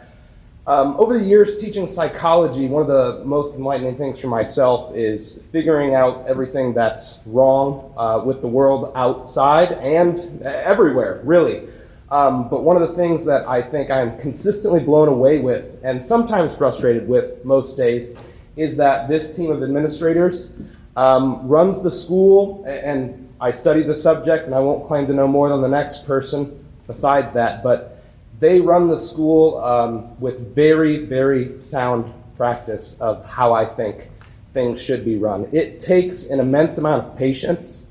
over the years teaching psychology, one of the most enlightening things for myself is figuring out everything that's wrong with the world outside and everywhere, really. But one of the things that I think I'm consistently blown away with, and sometimes frustrated with most days, is that this team of administrators runs the school, and I study the subject, and I won't claim to know more than the next person besides that, but they run the school with very, very sound practice of how I think things should be run. It takes an immense amount of patience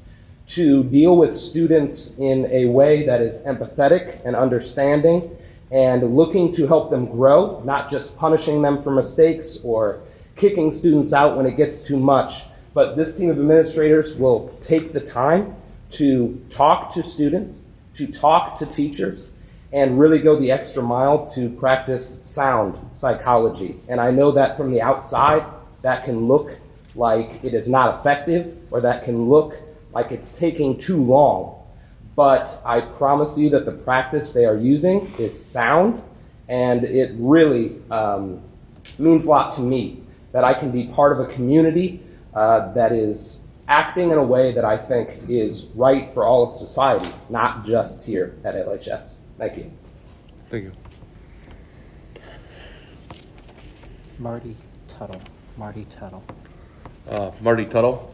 to deal with students in a way that is empathetic and understanding and looking to help them grow, not just punishing them for mistakes or kicking students out when it gets too much. But this team of administrators will take the time to talk to students, to talk to teachers, and really go the extra mile to practice sound psychology. And I know that from the outside, that can look like it is not effective, or that can look like it's taking too long. But I promise you that the practice they are using is sound, and it really means a lot to me that I can be part of a community that is acting in a way that I think is right for all of society, not just here at LHS. Thank you. Thank you. Marty Tuttle. Marty Tuttle. Marty Tuttle.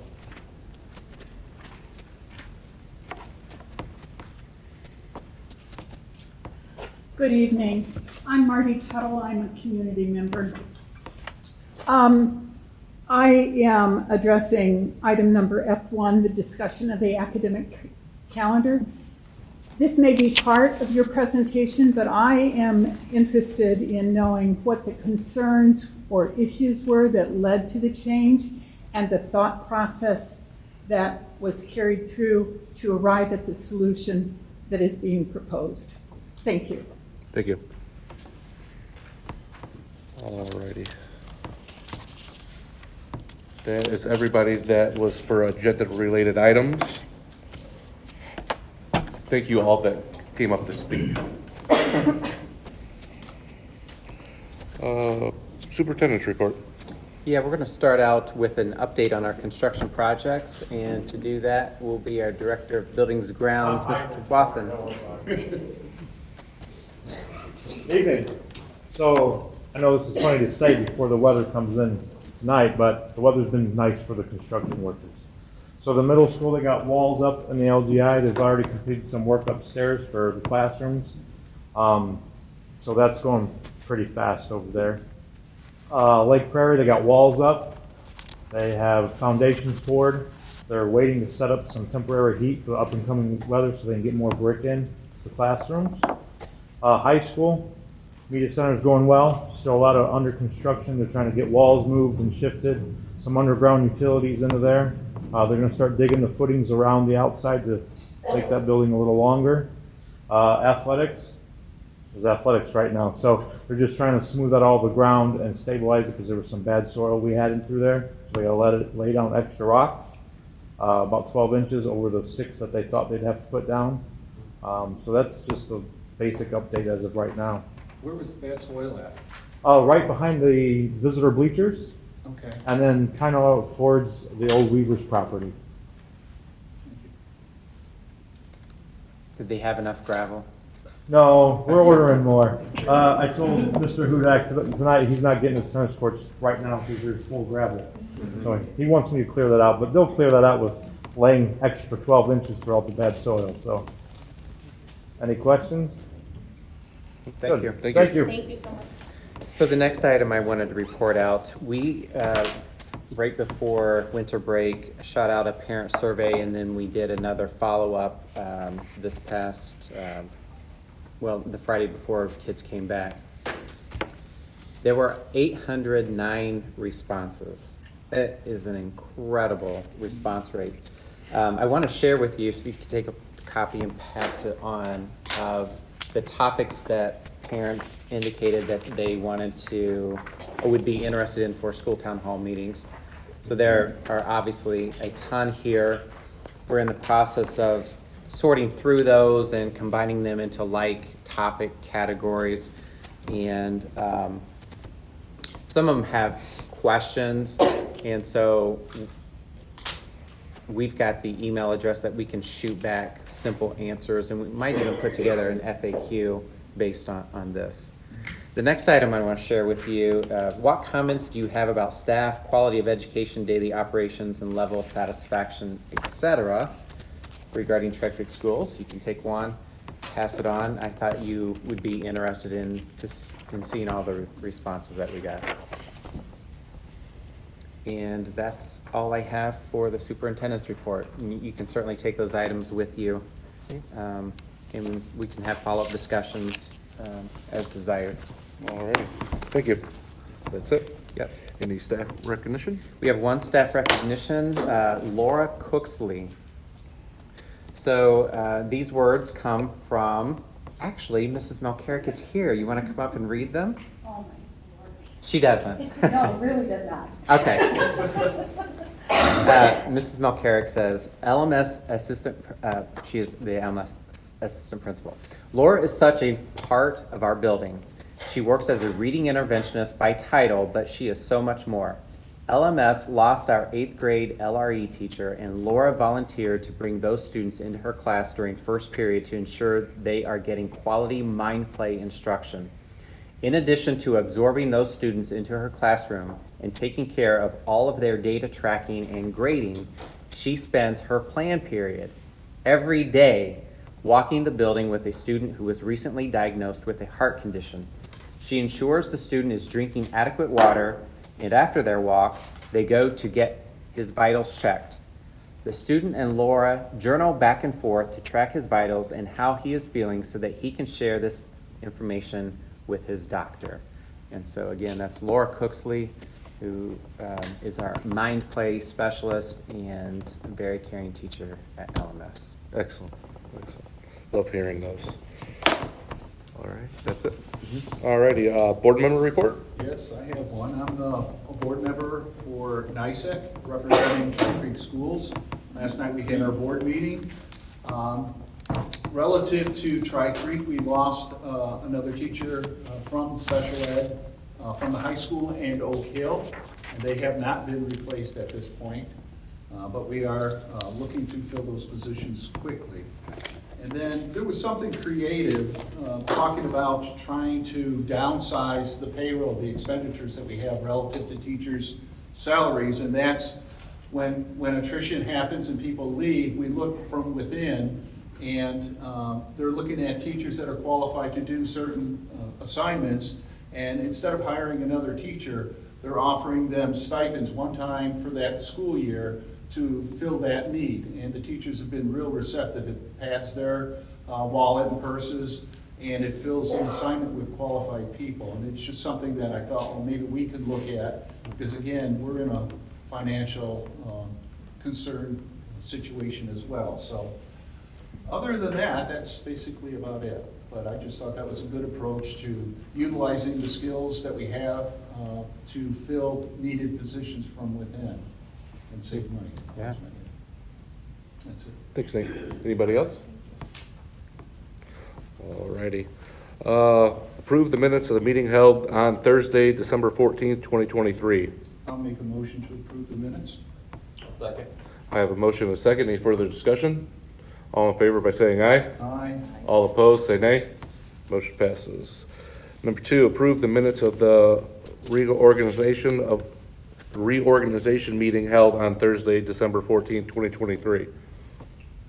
Good evening. I'm Marty Tuttle. I'm a community member. I am addressing item number F1, the discussion of the academic calendar. This may be part of your presentation, but I am interested in knowing what the concerns or issues were that led to the change and the thought process that was carried through to arrive at the solution that is being proposed. Thank you. Thank you. Alrighty. That is everybody that was for agenda-related items. Thank you all that came up to speak. Superintendent's report. Yeah, we're going to start out with an update on our construction projects, and to do that will be our Director of Buildings and Grounds, Mr. Wathen. Evening. So I know this is funny to say before the weather comes in tonight, but the weather's been nice for the construction workers. So the middle school, they got walls up in the LGI. They've already completed some work upstairs for the classrooms. So that's going pretty fast over there. Lake Prairie, they got walls up. They have foundations poured. They're waiting to set up some temporary heat for the up and coming weather so they can get more brick in the classrooms. High school, media center is going well. Still a lot of under construction. They're trying to get walls moved and shifted. Some underground utilities into there. They're going to start digging the footings around the outside to make that building a little longer. Athletics is athletics right now. So they're just trying to smooth out all the ground and stabilize it because there was some bad soil we had in through there. So we got to lay down extra rocks, about 12 inches over the 6 that they thought they'd have to put down. So that's just the basic update as of right now. Where was bad soil at? Right behind the visitor bleachers. Okay. And then kind of towards the old Weaver's property. Did they have enough gravel? No, we're ordering more. I told Mr. Hudak tonight he's not getting his tennis courts right now because there's full gravel. So he wants me to clear that out, but they'll clear that out with laying extra 12 inches for all the bad soil. So, any questions? Thank Good. you. Thank you. Thank you so much. So the next item I wanted to report out, we, right before winter break, shot out a parent survey, and then we did another follow-up this past, the Friday before kids came back. There were 809 responses. That is an incredible response rate. I want to share with you, so you can take a copy and pass it on, of the topics that parents indicated that they wanted to or would be interested in for school town hall meetings. So there are obviously a ton here. We're in the process of sorting through those and combining them into like topic categories. And some of them have questions, and so we've got the email address that we can shoot back simple answers, and we might even put together an FAQ based on this. The next item I want to share with you, what comments do you have about staff, quality of education, daily operations, and level of satisfaction, etc., regarding Trek schools? You can take one, pass it on. I thought you would be interested in seeing all the responses that we got. And that's all I have for the superintendent's report. You can certainly take those items with you, and we can have follow-up discussions as desired. All right. Thank you. That's it? Yep. Any staff recognition? We have one staff recognition, Laura Cooksley. So these words come from, actually, Mrs. Malcarrick is here. You want to come up and read them? Oh, my Lord. She doesn't. No, it really does not. Okay. Mrs. Malcarrick says, LMS assistant, she is the LMS assistant principal. Laura is such a part of our building. She works as a reading interventionist by title, but she is so much more. LMS lost our 8th grade LRE teacher, and Laura volunteered to bring those students into her class during first period to ensure they are getting quality mind play instruction. In addition to absorbing those students into her classroom and taking care of all of their data tracking and grading, she spends her plan period every day walking the building with a student who was recently diagnosed with a heart condition. She ensures the student is drinking adequate water, and after their walk, they go to get his vitals checked. The student and Laura journal back and forth to track his vitals and how he is feeling so that he can share this information with his doctor. And so again, that's Laura Cooksley, who is our mind play specialist and a very caring teacher at LMS. Excellent. Excellent. Love hearing those. All right, that's it. All righty, board member report? Yes, I have one. I'm a board member for NISEC, representing Tri Creek Schools. Last night we had our board meeting. Relative to Tri Creek, we lost another teacher from special ed from the high school and Oak Hill, and they have not been replaced at this point. But we are looking to fill those positions quickly. And then there was something creative, talking about trying to downsize the payroll, the expenditures that we have relative to teachers' salaries, and that's when attrition happens and people leave, we look from within, and they're looking at teachers that are qualified to do certain assignments, and instead of hiring another teacher, they're offering them stipends one time for that school year to fill that need, and the teachers have been real receptive. It pads their wallet and purses, and it fills an assignment with qualified people, and it's just something that I thought, well, maybe we could look at, because again, we're in a financial concern situation as well. So other than that, that's basically about it. But I just thought that was a good approach to utilizing the skills that we have to fill needed positions from within and save money. Yeah. That's it. Thanks, Nate. Anybody else? All righty. Approve the minutes of the meeting held on Thursday, December 14th, 2023. I'll make a motion to approve the minutes. Second. I have a motion and a second. Any further discussion? All in favor by saying aye. Aye. All opposed, say nay. Motion passes. Number 2, approve the minutes of the reorganization meeting held on Thursday, December 14th, 2023.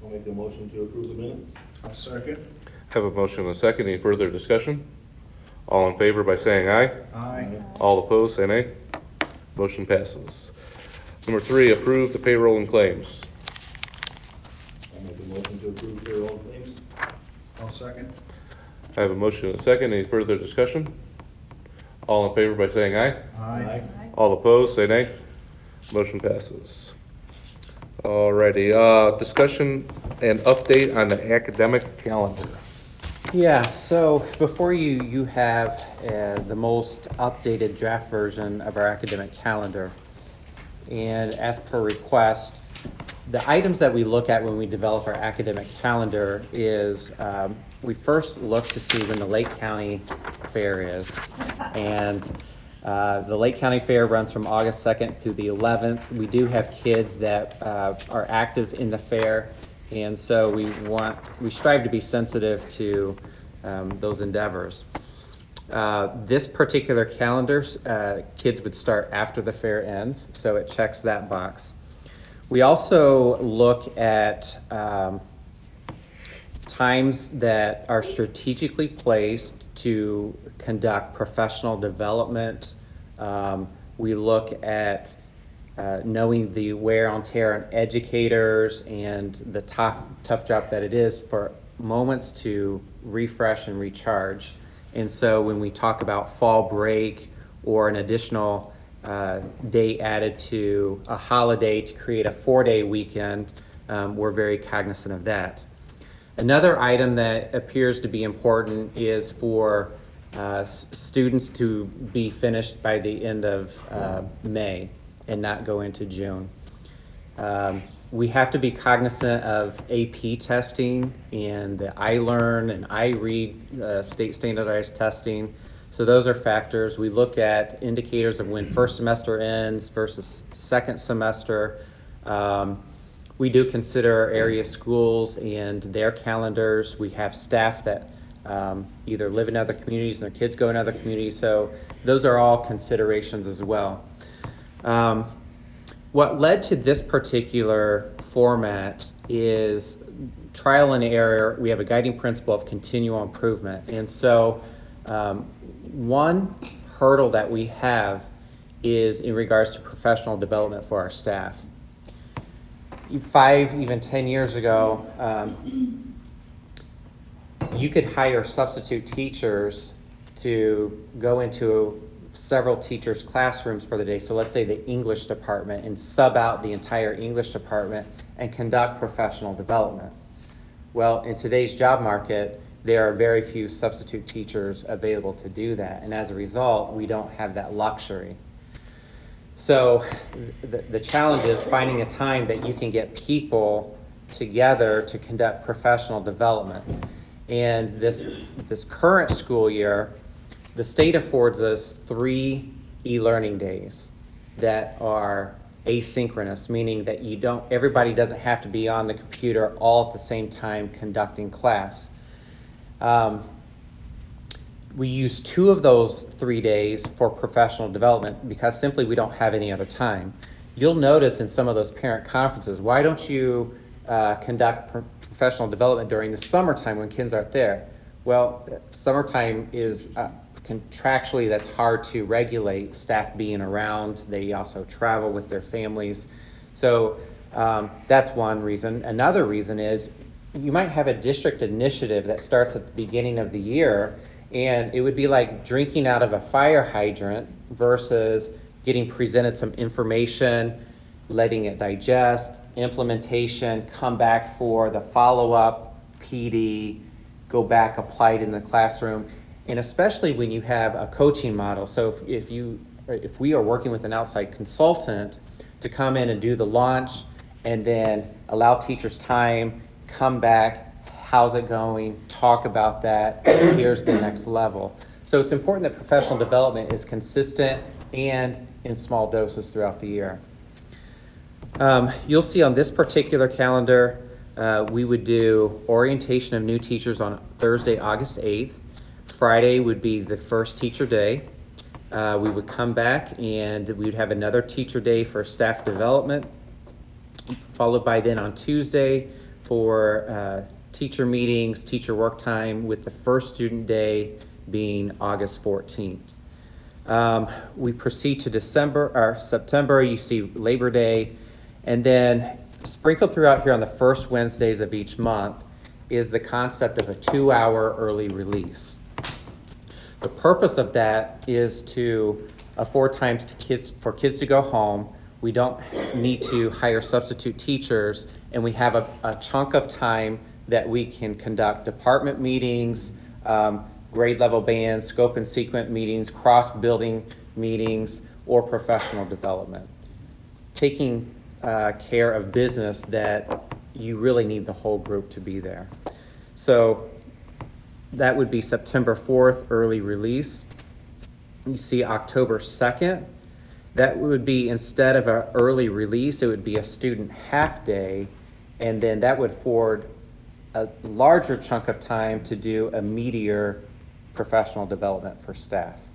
I'll make the motion to approve the minutes. I'll second. Have a motion and a second. Any further discussion? All in favor by saying aye. Aye. All opposed, say nay. Motion passes. Number 3, approve the payroll and claims. I'll make the motion to approve payroll claims. I'll second. I have a motion and a second. Any further discussion? All in favor by saying aye. Aye. All opposed, say nay. Motion passes. Alrighty, discussion and update on the academic calendar. Yeah, so before you have the most updated draft version of our academic calendar. And as per request, the items that we look at when we develop our academic calendar is we first look to see when the Lake County Fair is. And the Lake County Fair runs from August 2nd through the 11th. We do have kids that are active in the fair, and so we strive to be sensitive to those endeavors. This particular calendar, kids would start after the fair ends, so it checks that box. We also look at times that are strategically placed to conduct professional development. We look at knowing the wear and tear on educators and the tough job that it is for moments to refresh and recharge. And so when we talk about fall break or an additional day added to a holiday to create a 4-day weekend, we're very cognizant of that. Another item that appears to be important is for students to be finished by the end of May and not go into June. We have to be cognizant of AP testing and the iLearn and iRead state standardized testing. So those are factors. We look at indicators of when first semester ends versus second semester. We do consider area schools and their calendars. We have staff that either live in other communities and their kids go in other communities. So those are all considerations as well. What led to this particular format is trial and error. We have a guiding principle of continual improvement. And so one hurdle that we have is in regards to professional development for our staff. 5, even 10 years ago, you could hire substitute teachers to go into several teachers' classrooms for the day. So let's say the English department, and sub out the entire English department and conduct professional development. Well, in today's job market, there are very few substitute teachers available to do that. And as a result, we don't have that luxury. So the challenge is finding a time that you can get people together to conduct professional development. And this current school year, the state affords us 3 e-learning days that are asynchronous, meaning that everybody doesn't have to be on the computer all at the same time conducting class. We use 2 of those 3 days for professional development because simply we don't have any other time. You'll notice in some of those parent conferences, why don't you conduct professional development during the summertime when kids aren't there? Well, summertime is contractually, that's hard to regulate, staff being around. They also travel with their families. So that's one reason. Another reason is you might have a district initiative that starts at the beginning of the year, and it would be like drinking out of a fire hydrant versus getting presented some information, letting it digest, implementation, come back for the follow-up, PD, go back, apply it in the classroom. And especially when you have a coaching model. So if we are working with an outside consultant to come in and do the launch and then allow teachers time, come back, how's it going, talk about that, here's the next level. So it's important that professional development is consistent and in small doses throughout the year. You'll see on this particular calendar, we would do orientation of new teachers on Thursday, August 8th. Friday would be the first teacher day. We would come back and we would have another teacher day for staff development, followed by then on Tuesday for teacher meetings, teacher work time, with the first student day being August 14th. We proceed to September, you see Labor Day, and then sprinkled throughout here on the first Wednesdays of each month is the concept of a 2-hour early release. The purpose of that is to afford time for kids to go home. We don't need to hire substitute teachers, and we have a chunk of time that we can conduct department meetings, grade level bands, scope and sequence meetings, cross-building meetings, or professional development. Taking care of business that you really need the whole group to be there. So that would be September 4th, early release. You see October 2nd. That would be, instead of an early release, it would be a student half day, and then that would afford a larger chunk of time to do a meatier professional development for staff.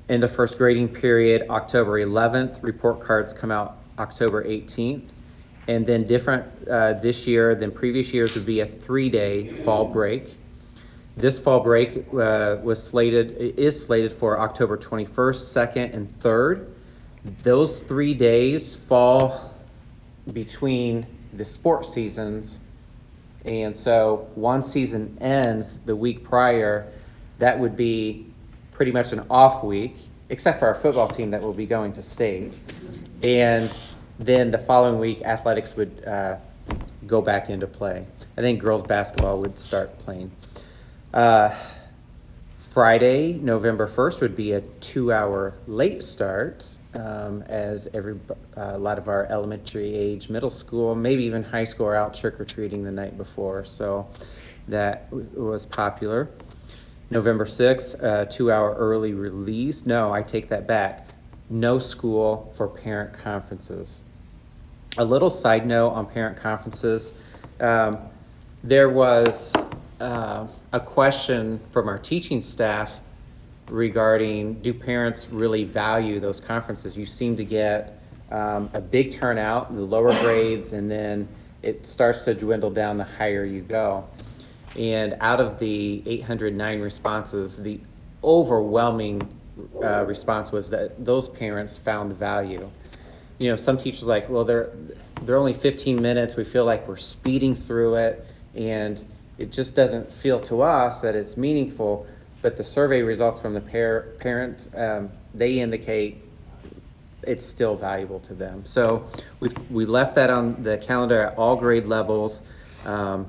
End of first grading period, October 11th. Report cards come out October 18th. And then different this year than previous years would be a 3-day fall break. This fall break is slated for October 21st, 2nd, and 3rd. Those 3 days fall between the sports seasons, and so one season ends the week prior. That would be pretty much an off week, except for our football team that will be going to state. And then the following week, athletics would go back into play. I think girls basketball would start playing. Friday, November 1st, would be a 2-hour late start, as a lot of our elementary age, middle school, maybe even high school are out trick-or-treating the night before, so that was popular. November 6th, 2-hour early release. No, I take that back. No school for parent conferences. A little side note on parent conferences. There was a question from our teaching staff regarding, do parents really value those conferences? You seem to get a big turnout in the lower grades, and then it starts to dwindle down the higher you go. And out of the 809 responses, the overwhelming response was that those parents found value. some teachers are like, well, they're only 15 minutes. We feel like we're speeding through it, and it just doesn't feel to us that it's meaningful. But the survey results from the parent, they indicate it's still valuable to them. So we left that on the calendar at all grade levels. So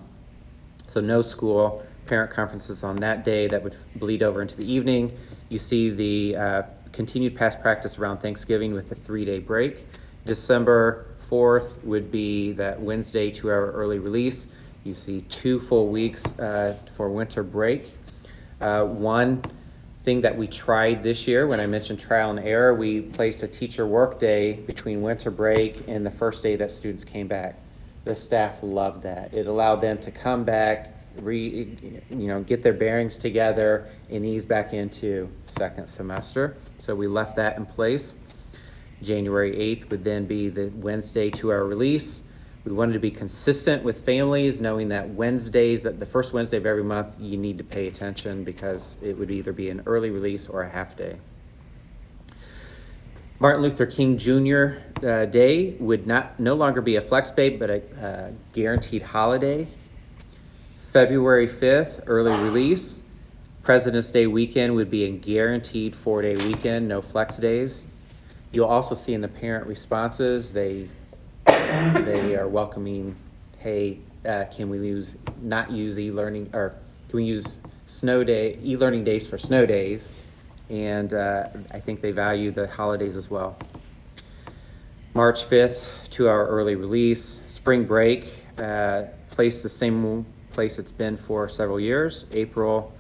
no school, parent conferences on that day. That would bleed over into the evening. You see the continued past practice around Thanksgiving with the 3-day break. December 4th would be that Wednesday 2-hour early release. You see 2 full weeks for winter break. One thing that we tried this year, when I mentioned trial and error, we placed a teacher work day between winter break and the first day that students came back. The staff loved that. It allowed them to come back, get their bearings together, and ease back into second semester. So we left that in place. January 8th would then be the Wednesday 2-hour release. We wanted to be consistent with families, knowing that Wednesdays, that the first Wednesday of every month, you need to pay attention because it would either be an early release or a half day. Martin Luther King Jr. Day would no longer be a flex day, but a guaranteed holiday. February 5th, early release. President's Day weekend would be a guaranteed 4-day weekend, no flex days. You'll also see in the parent responses, they are welcoming, hey, can we not use e-learning, or can we use e-learning days for snow days? And I think they value the holidays as well. March 5th, 2-hour early release. Spring break, place the same place it's been for several years. April,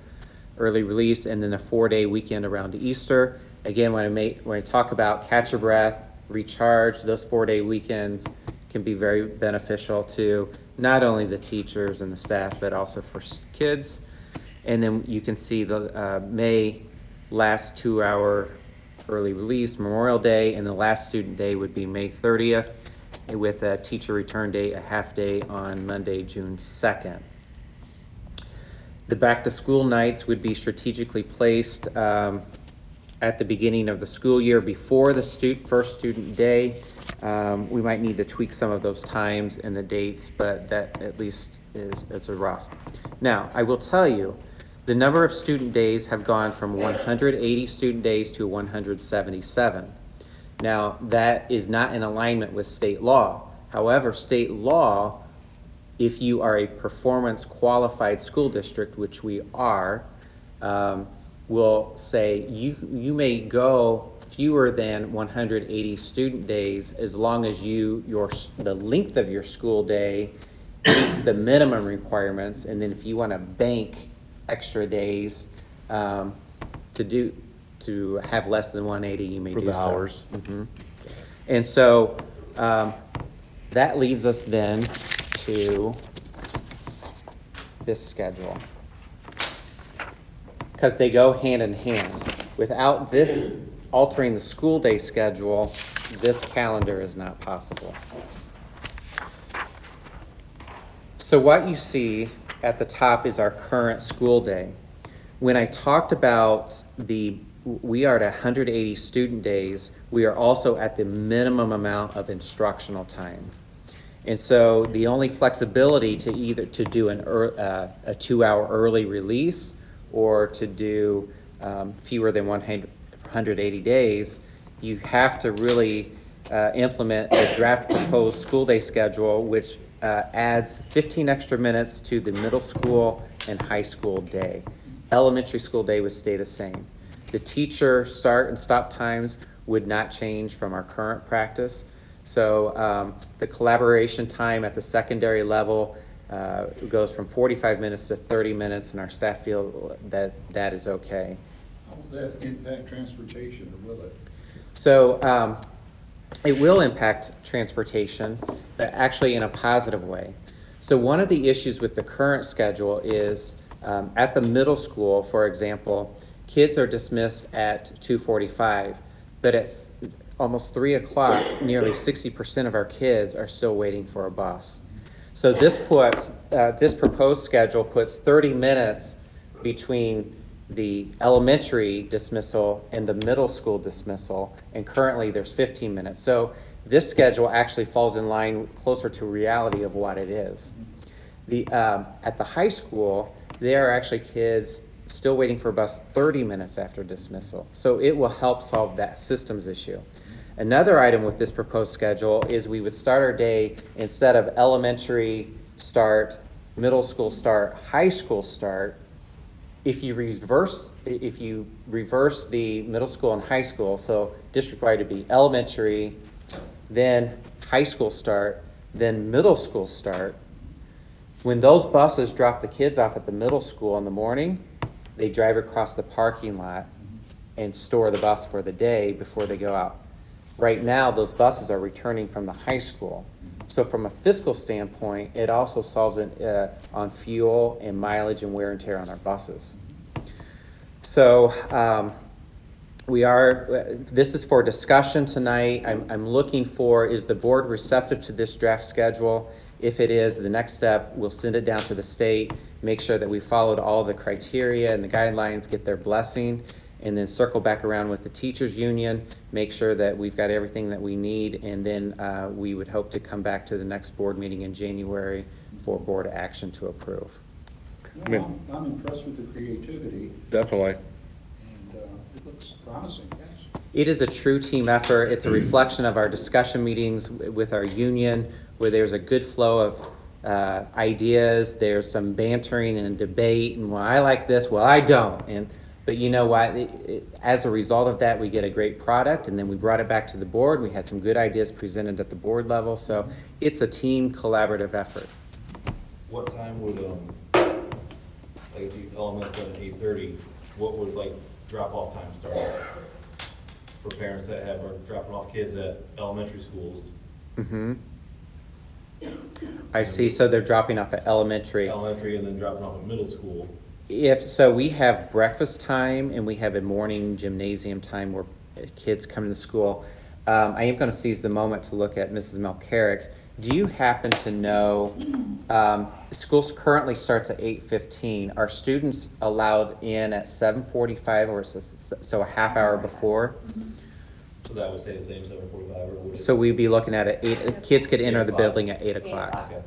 early release, and then a 4-day weekend around Easter. Again, when I talk about catch your breath, recharge, those 4-day weekends can be very beneficial to not only the teachers and the staff, but also for kids. And then you can see the May last 2-hour early release, Memorial Day, and the last student day would be May 30th, with a teacher return day, a half day on Monday, June 2nd. The back to school nights would be strategically placed at the beginning of the school year before the first student day. We might need to tweak some of those times and the dates, but that at least is a rough. Now, I will tell you, the number of student days have gone from 180 student days to 177. Now, that is not in alignment with state law. However, state law, if you are a performance qualified school district, which we are, will say you may go fewer than 180 student days as long as the length of your school day meets the minimum requirements, and then if you want to bank extra days to have less than 180, you may do so. For the hours. Mm-hmm. And so that leads us then to this schedule, because they go hand in hand. Without this altering the school day schedule, this calendar is not possible. So what you see at the top is our current school day. When I talked about we are at 180 student days, we are also at the minimum amount of instructional time. And so the only flexibility to either to do a 2-hour early release or to do fewer than 180 days, you have to really implement the draft proposed school day schedule, which adds 15 extra minutes to the middle school and high school day. Elementary school day would stay the same. The teacher start and stop times would not change from our current practice. So the collaboration time at the secondary level goes from 45 minutes to 30 minutes, and our staff feel that is okay. How will that impact transportation, or will it? So it will impact transportation, but actually in a positive way. So one of the issues with the current schedule is at the middle school, for example, kids are dismissed at 2:45, but at almost 3 o'clock, nearly 60% of our kids are still waiting for a bus. So this proposed schedule puts 30 minutes between the elementary dismissal and the middle school dismissal, and currently there's 15 minutes. So This schedule actually falls in line closer to reality of what it is. At the high school, there are actually kids still waiting for a bus 30 minutes after dismissal. So it will help solve that systems issue. Another item with this proposed schedule is we would start our day, instead of elementary start, middle school start, high school start, if you reverse the middle school and high school, so district-wide would be elementary, then high school start, then middle school start. When those buses drop the kids off at the middle school in the morning, they drive across the parking lot and store the bus for the day before they go out. Right now, those buses are returning from the high school. So from a fiscal standpoint, it also solves it on fuel and mileage and wear and tear on our buses. So this is for discussion tonight. I'm looking for, is the board receptive to this draft schedule? If it is, the next step, we'll send it down to the state, make sure that we followed all the criteria and the guidelines, get their blessing, and then circle back around with the teachers union, make sure that we've got everything that we need, and then we would hope to come back to the next board meeting in January for board action to approve. No, I'm impressed with the creativity, Definitely. and it looks promising, yes. It is a true team effort. It's a reflection of our discussion meetings with our union, where there's a good flow of ideas. There's some bantering and debate, and well, I like this, well, I don't. But you know what? As a result of that, we get a great product, and then we brought it back to the board. We had some good ideas presented at the board level, so it's a team collaborative effort. What time would, like if you elements done at 8:30, what would like drop-off time start for parents that are dropping off kids at elementary schools? Mm-hmm. I see, so they're dropping off at elementary. Elementary and then dropping off at middle school. So we have breakfast time and we have a morning gymnasium time where kids come to school. I am going to seize the moment to look at Mrs. Melcarrick. Do you happen to know, school currently starts at 8:15. Are students allowed in at 7:45 or so a half hour before? So that would stay the same, 7:45, or would it? So we'd be looking at it, kids could enter the building at 8 o'clock. Okay.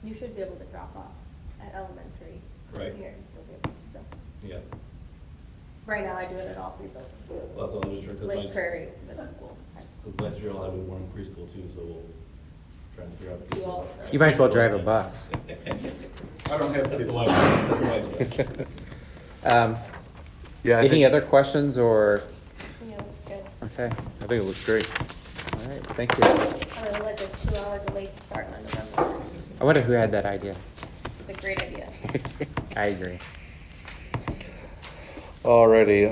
You should be able to drop off at elementary. Right. Here, and still be able to go. Yeah. Right now, I do it at all three buildings. Well, that's all I'm just trying, Lake Prairie, middle school, high school. because next year I'll have one in preschool too, so we'll try and figure out. You all- You might as well drive a bus. I don't have That's kids. the wife. That's the wife. Yeah, Any other questions or, Yeah, looks good. okay, I think it looks great. all right, thank you. I really like the 2-hour delayed start on November. I wonder who had that idea. It's a great idea. I agree. Alrighty,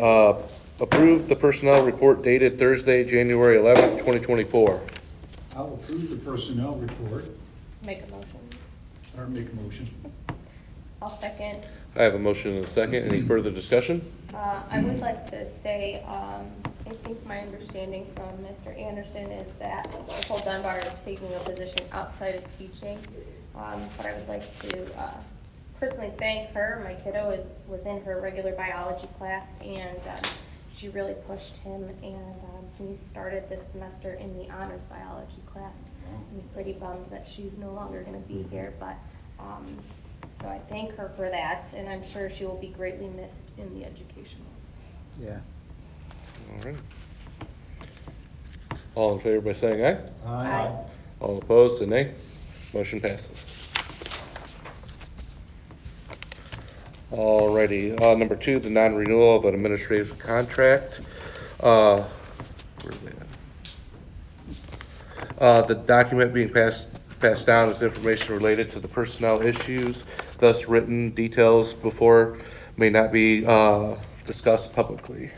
approve the personnel report dated Thursday, January 11th, 2024. I'll approve the personnel report, Make a motion. or make a motion. I'll second. I have a motion and a second. Any further discussion? I would like to say, I think my understanding from Mr. Anderson is that Nicole Dunbar is taking a position outside of teaching. But I would like to personally thank her. My kiddo was in her regular biology class, and she really pushed him, and he started this semester in the honors biology class. He's pretty bummed that she's no longer going to be here, but so I thank her for that, and I'm sure she will be greatly missed in the education. Yeah. All right. All in favor by saying aye. Aye. All opposed, say nay. Motion passes. Alrighty, number 2, the non-renewal of an administrative contract. Where's that? The document being passed down is information related to the personnel issues, thus written details before may not be discussed publicly.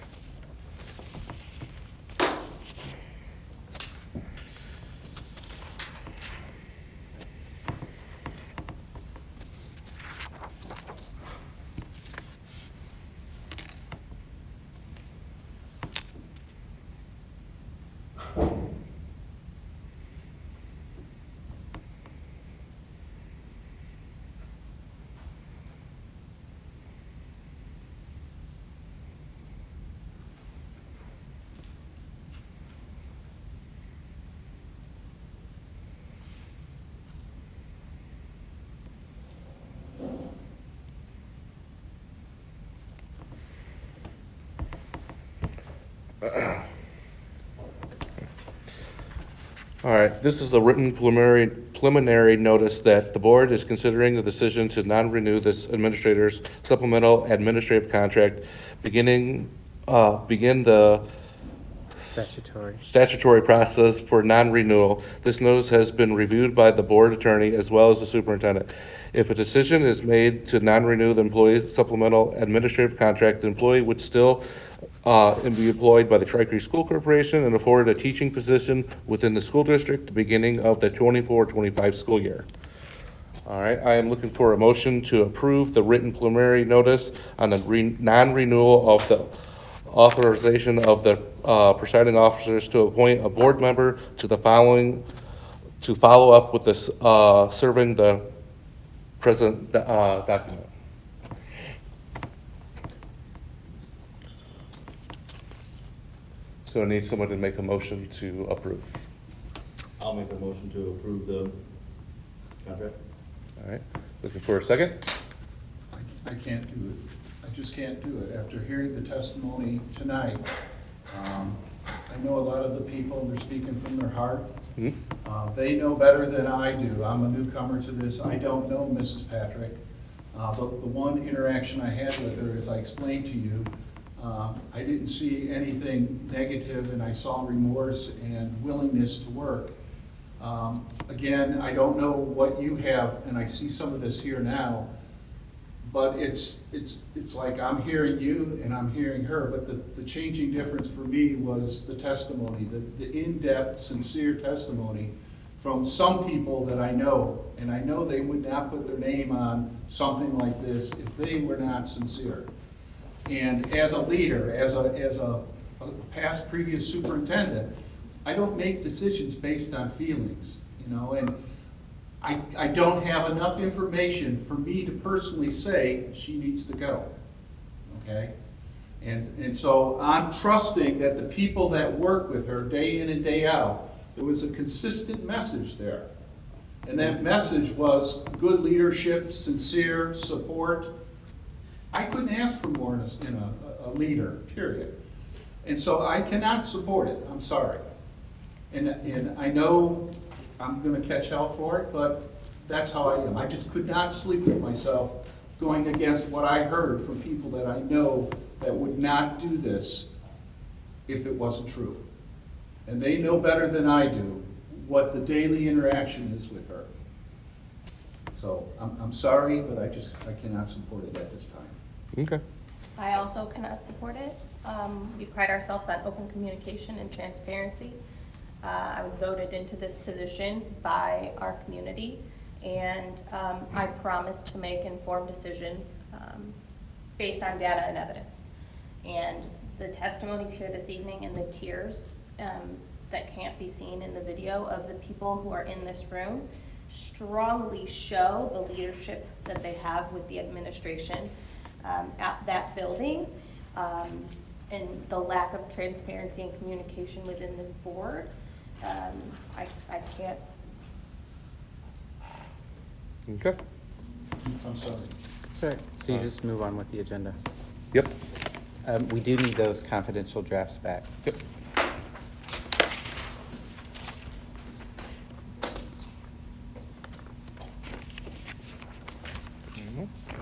All right, this is a written preliminary notice that the board is considering the decision to non-renew this administrator's supplemental administrative contract, begin the statutory process for non-renewal. This notice has been reviewed by the board attorney as well as the superintendent. If a decision is made to non-renew the employee's supplemental administrative contract, the employee would still be employed by the Tri-Creek School Corporation and afforded a teaching position within the school district at the beginning of the 24-25 school year. All right, I am looking for a motion to approve the written preliminary notice on the non-renewal of the authorization of the presiding officers to appoint a board member to the following, to follow up with this, serving the present document. So I need someone to make a motion to approve. I'll make a motion to approve the contract. All right, looking for a second? I can't do it. I just can't do it. After hearing the testimony tonight, I know a lot of the people, they're speaking from their heart. They know better than I do. I'm a newcomer to this. I don't know Mrs. Patrick. But the one interaction I had with her, as I explained to you, I didn't see anything negative, and I saw remorse and willingness to work. Again, I don't know what you have, and I see some of this here now, but it's like I'm hearing you and I'm hearing her, but the changing difference for me was the testimony, the in-depth, sincere testimony from some people that I know, and I know they would not put their name on something like this if they were not sincere. And as a leader, as a past previous superintendent, I don't make decisions based on feelings, you know, and I don't have enough information for me to personally say she needs to go, okay? And so I'm trusting that the people that work with her day in and day out, there was a consistent message there. And that message was good leadership, sincere support. I couldn't ask for more in a leader, period. And so I cannot support it, I'm sorry. And I know I'm gonna catch hell for it, but that's how I am. I just could not sleep with myself going against what I heard from people that I know that would not do this if it wasn't true. And they know better than I do what the daily interaction is with her. So I'm sorry, but I cannot support it at this time. Okay. I also cannot support it. We pride ourselves on open communication and transparency. I was voted into this position by our community, and I promise to make informed decisions based on data and evidence. And the testimonies here this evening and the tears that can't be seen in the video of the people who are in this room strongly show the leadership that they have with the administration at that building, and the lack of transparency and communication within this board. I can't. Okay. I'm sorry. Sorry. So you just move on with the agenda. Yep. We do need those confidential drafts back. Yep.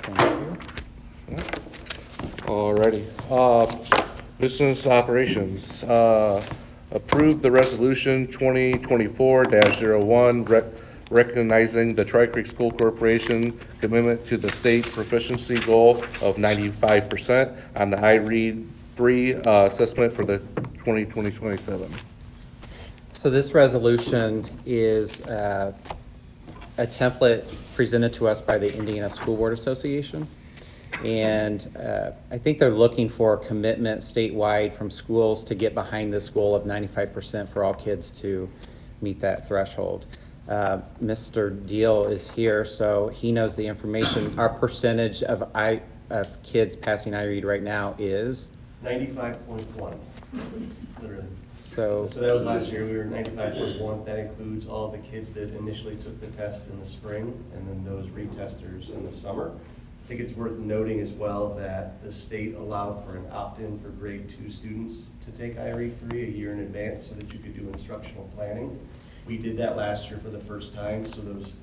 Thank you. Alrighty. Business operations. Approve the resolution 2024-01 recognizing the Tri-Creek School Corporation commitment to the state proficiency goal of 95% on the iRead 3 assessment for the 2027. So this resolution is a template presented to us by the Indiana School Board Association. And I think they're looking for a commitment statewide from schools to get behind this goal of 95% for all kids to meet that threshold. Mr. Deal is here, so he knows the information. Our percentage of kids passing iRead right now is 95.1. Literally. So that was last year. We were 95.1. That includes all the kids that initially took the test in the spring, and then those retesters in the summer. I think it's worth noting as well that the state allowed for an opt-in for grade 2 students to take IRE 3 a year in advance so that you could do instructional planning. We did that last year for the first time, so those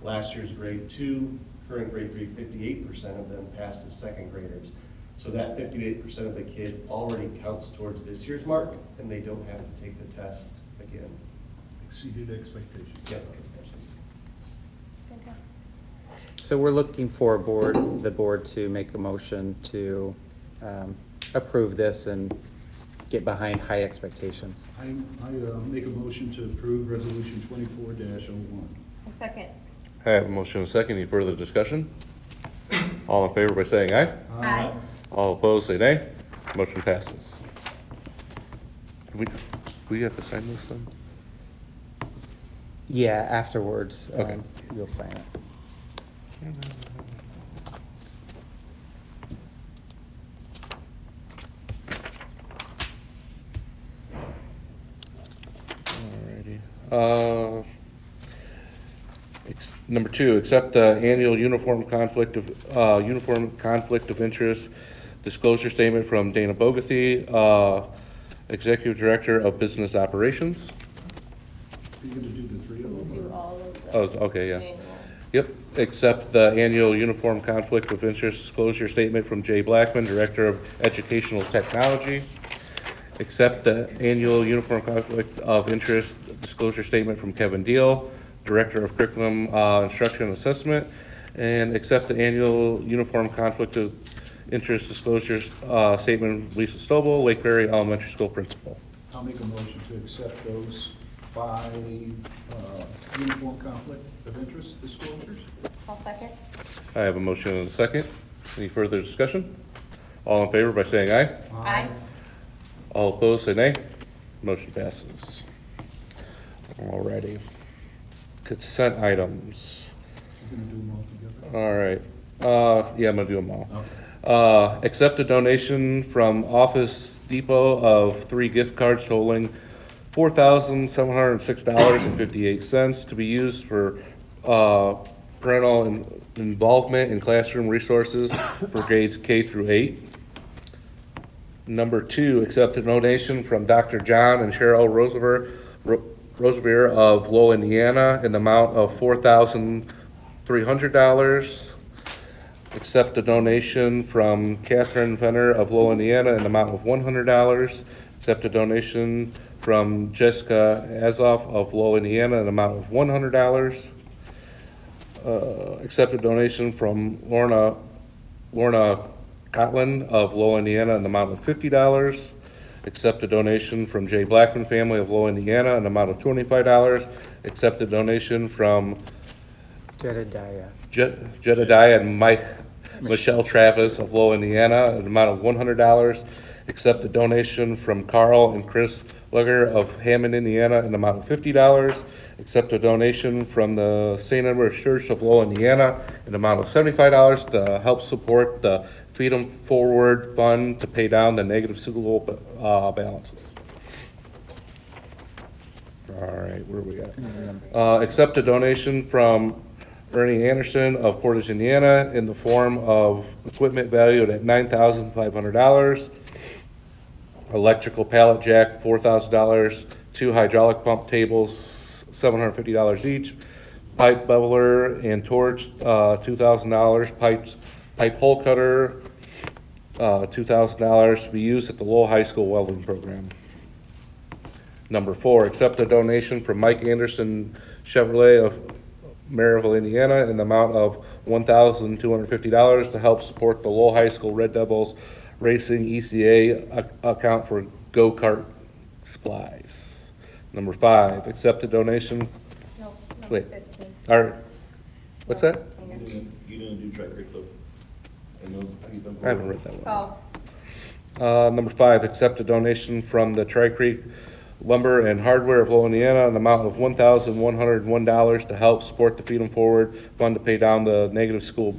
last year's grade 2, current grade 3, 58% of them passed as second graders. So that 58% of the kid already counts towards this year's mark, and they don't have to take the test again. Exceeded expectations. Yep. So we're looking for the board to make a motion to approve this and get behind high expectations. I make a motion to approve resolution 24-01. A second. I have a motion and a second. Any further discussion? All in favor by saying aye. Aye. All opposed, say nay. Motion passes. We have to sign this then? Yeah, afterwards, Okay. you'll sign it. Alrighty. Number 2, accept the annual uniform conflict of interest disclosure statement from Dana Bogathy, Executive Director of Business Operations. Are you going to do the 3 of them? We'll do all of the. Oh, okay, yeah. manual. Yep, accept the annual uniform conflict of interest disclosure statement from Jay Blackman, Director of Educational Technology. Accept the annual uniform conflict of interest disclosure statement from Kevin Deal, Director of Curriculum Instruction and Assessment. And accept the annual uniform conflict of interest disclosure statement Lisa Stovall, Lake Prairie Elementary School Principal. I'll make a motion to accept those 5 uniform conflict of interest disclosures. I'll second. I have a motion and a second. Any further discussion? All in favor by saying aye. Aye. All opposed, say nay. Motion passes. Alrighty. Consent items. You're going to do them all together? All right. Yeah, I'm gonna do them all. Accept a donation from Office Depot of 3 gift cards totaling $4,706.58 to be used for parental involvement in classroom resources for grades K through 8. Number 2, accept a donation from Dr. John and Cheryl Roosevelt of Lowell, Indiana, in the amount of $4,300. Accept a donation from Catherine Fenner of Lowell, Indiana, in the amount of $100. Accept a donation from Jessica Azoff of Lowell, Indiana, in the amount of $100. Accept a donation from Lorna Cotlin of Lowell, Indiana, in the amount of $50. Accept a donation from Jay Blackman family of Lowell, Indiana, in the amount of $25. Accept a donation from Jedediah. Jedediah and Michelle Travis of Lowell, Indiana, in the amount of $100. Accept a donation from Carl and Chris Lugger of Hammond, Indiana, in the amount of $50. Accept a donation from the St. Edward's Church of Lowell, Indiana, in the amount of $75 to help support the Feed 'em Forward Fund to pay down the negative school balances. All right, where we at? Accept a donation from Ernie Anderson of Portage, Indiana, in the form of equipment valued at $9,500. Electrical pallet jack, $4,000. 2 hydraulic pump tables, $750 each. Pipe bubbler and torch, $2,000. Pipe hole cutter, $2,000 to be used at the Lowell High School welding program. Number 4, accept a donation from Mike Anderson Chevrolet of Maryville, Indiana, in the amount of $1,250 to help support the Lowell High School Red Devils Racing ECA account for go-kart supplies. Number 5, accept a donation. No, number Wait. 15. What's that? You didn't do track curriculum. I haven't read that one. Oh, Number 5, accept a donation from the Tri-Creek Lumber and Hardware of Lowell, Indiana, in the amount of $1,101 to help support the Feed 'em Forward Fund to pay down the negative school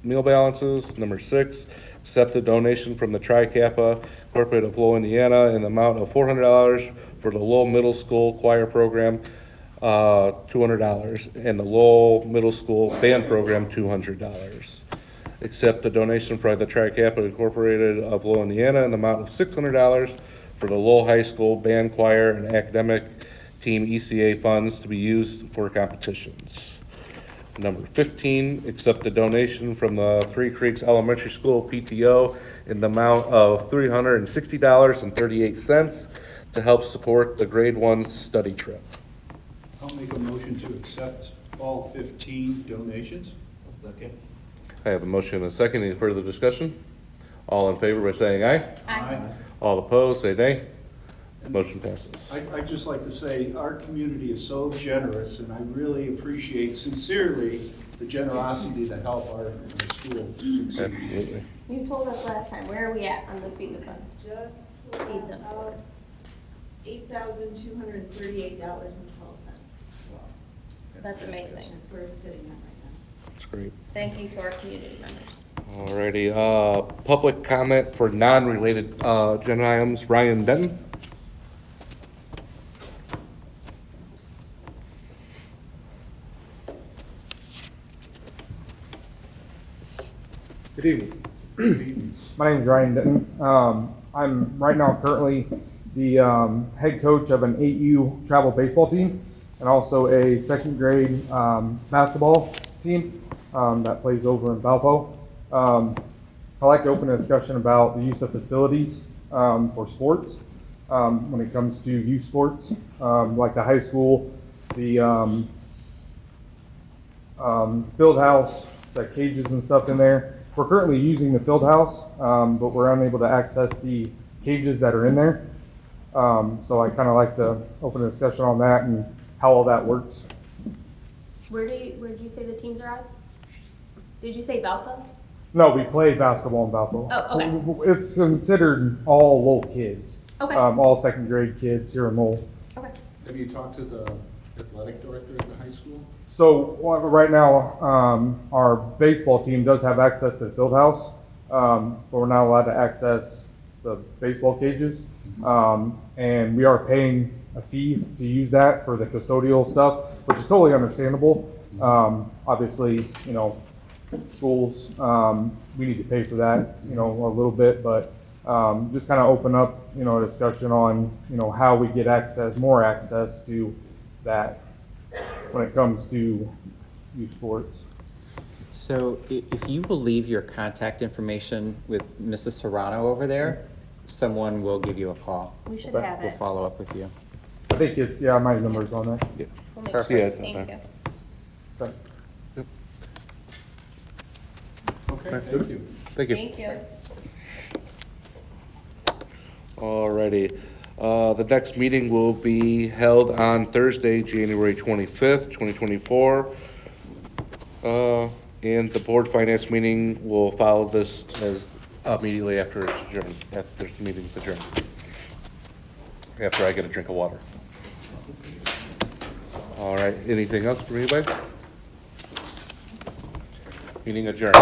meal balances. Number 6, accept a donation from the Tri-Kappa Corporate of Lowell, Indiana, in the amount of $400 for the Lowell Middle School Choir Program, $200, and the Lowell Middle School Band Program, $200. accept the donation from the Tri-Capital Incorporated of Lowell, Indiana, in the amount of $600 for the Lowell High School Band, Choir, and Academic Team ECA funds to be used for competitions. Number 15, accept the donation from the Three Creeks Elementary School PTO in the amount of $360.38 to help support the grade 1 study trip. I'll make a motion to accept all 15 donations. Second. I have a motion and a second. Any further discussion? All in favor by saying aye. Aye. All opposed, say nay. Motion passes. I'd just like to say, our community is so generous, and I really appreciate sincerely the generosity to help our school succeed. Absolutely. You told us last time, where are we at on the Feed the Fund? Just Feed them. about $8,238.12. That's amazing. That's where it's sitting at right now. That's great. Thank you to our community members. Alrighty, public comment for non-related, agenda items. Ryan Denton. Good evening. My name is Ryan Denton. I'm right now currently the head coach of an 8U travel baseball team and also a second grade basketball team that plays over in Valpo. I'd like to open a discussion about the use of facilities for sports when it comes to youth sports, like the high school, the field house, the cages and stuff in there. We're currently using the field house, but we're unable to access the cages that are in there. So I kind of like to open a discussion on that and how all that works. Where did you say the teams are at? Did you say Valpo? No, we play basketball in Valpo. Oh, okay. It's considered all Lowell kids. Okay. All second grade kids here in Lowell. Okay. Have you talked to the athletic director at the high school? So right now, our baseball team does have access to the field house, but we're not allowed to access the baseball cages. And we are paying a fee to use that for the custodial stuff, which is totally understandable. Obviously, you know, schools, we need to pay for that, you know, a little bit, but just kind of open up, you know, a discussion on, you know, how we get more access to that when it comes to youth sports. So if you will leave your contact information with Mrs. Serrano over there, someone will give you a call. We should Okay. have We'll it. follow up with you. I think it's, yeah, my number's on there. Yeah. We'll make Perfect. sure. Yeah, it's not Thank there. you. Okay. Okay, thank you. Thank you. Thank you. Alrighty. The next meeting will be held on Thursday, January 25th, 2024. And the board finance meeting will follow this as immediately after it's adjourned, after the meeting's adjourned. After I get a drink of water. All right, anything else from anybody? Meeting adjourned.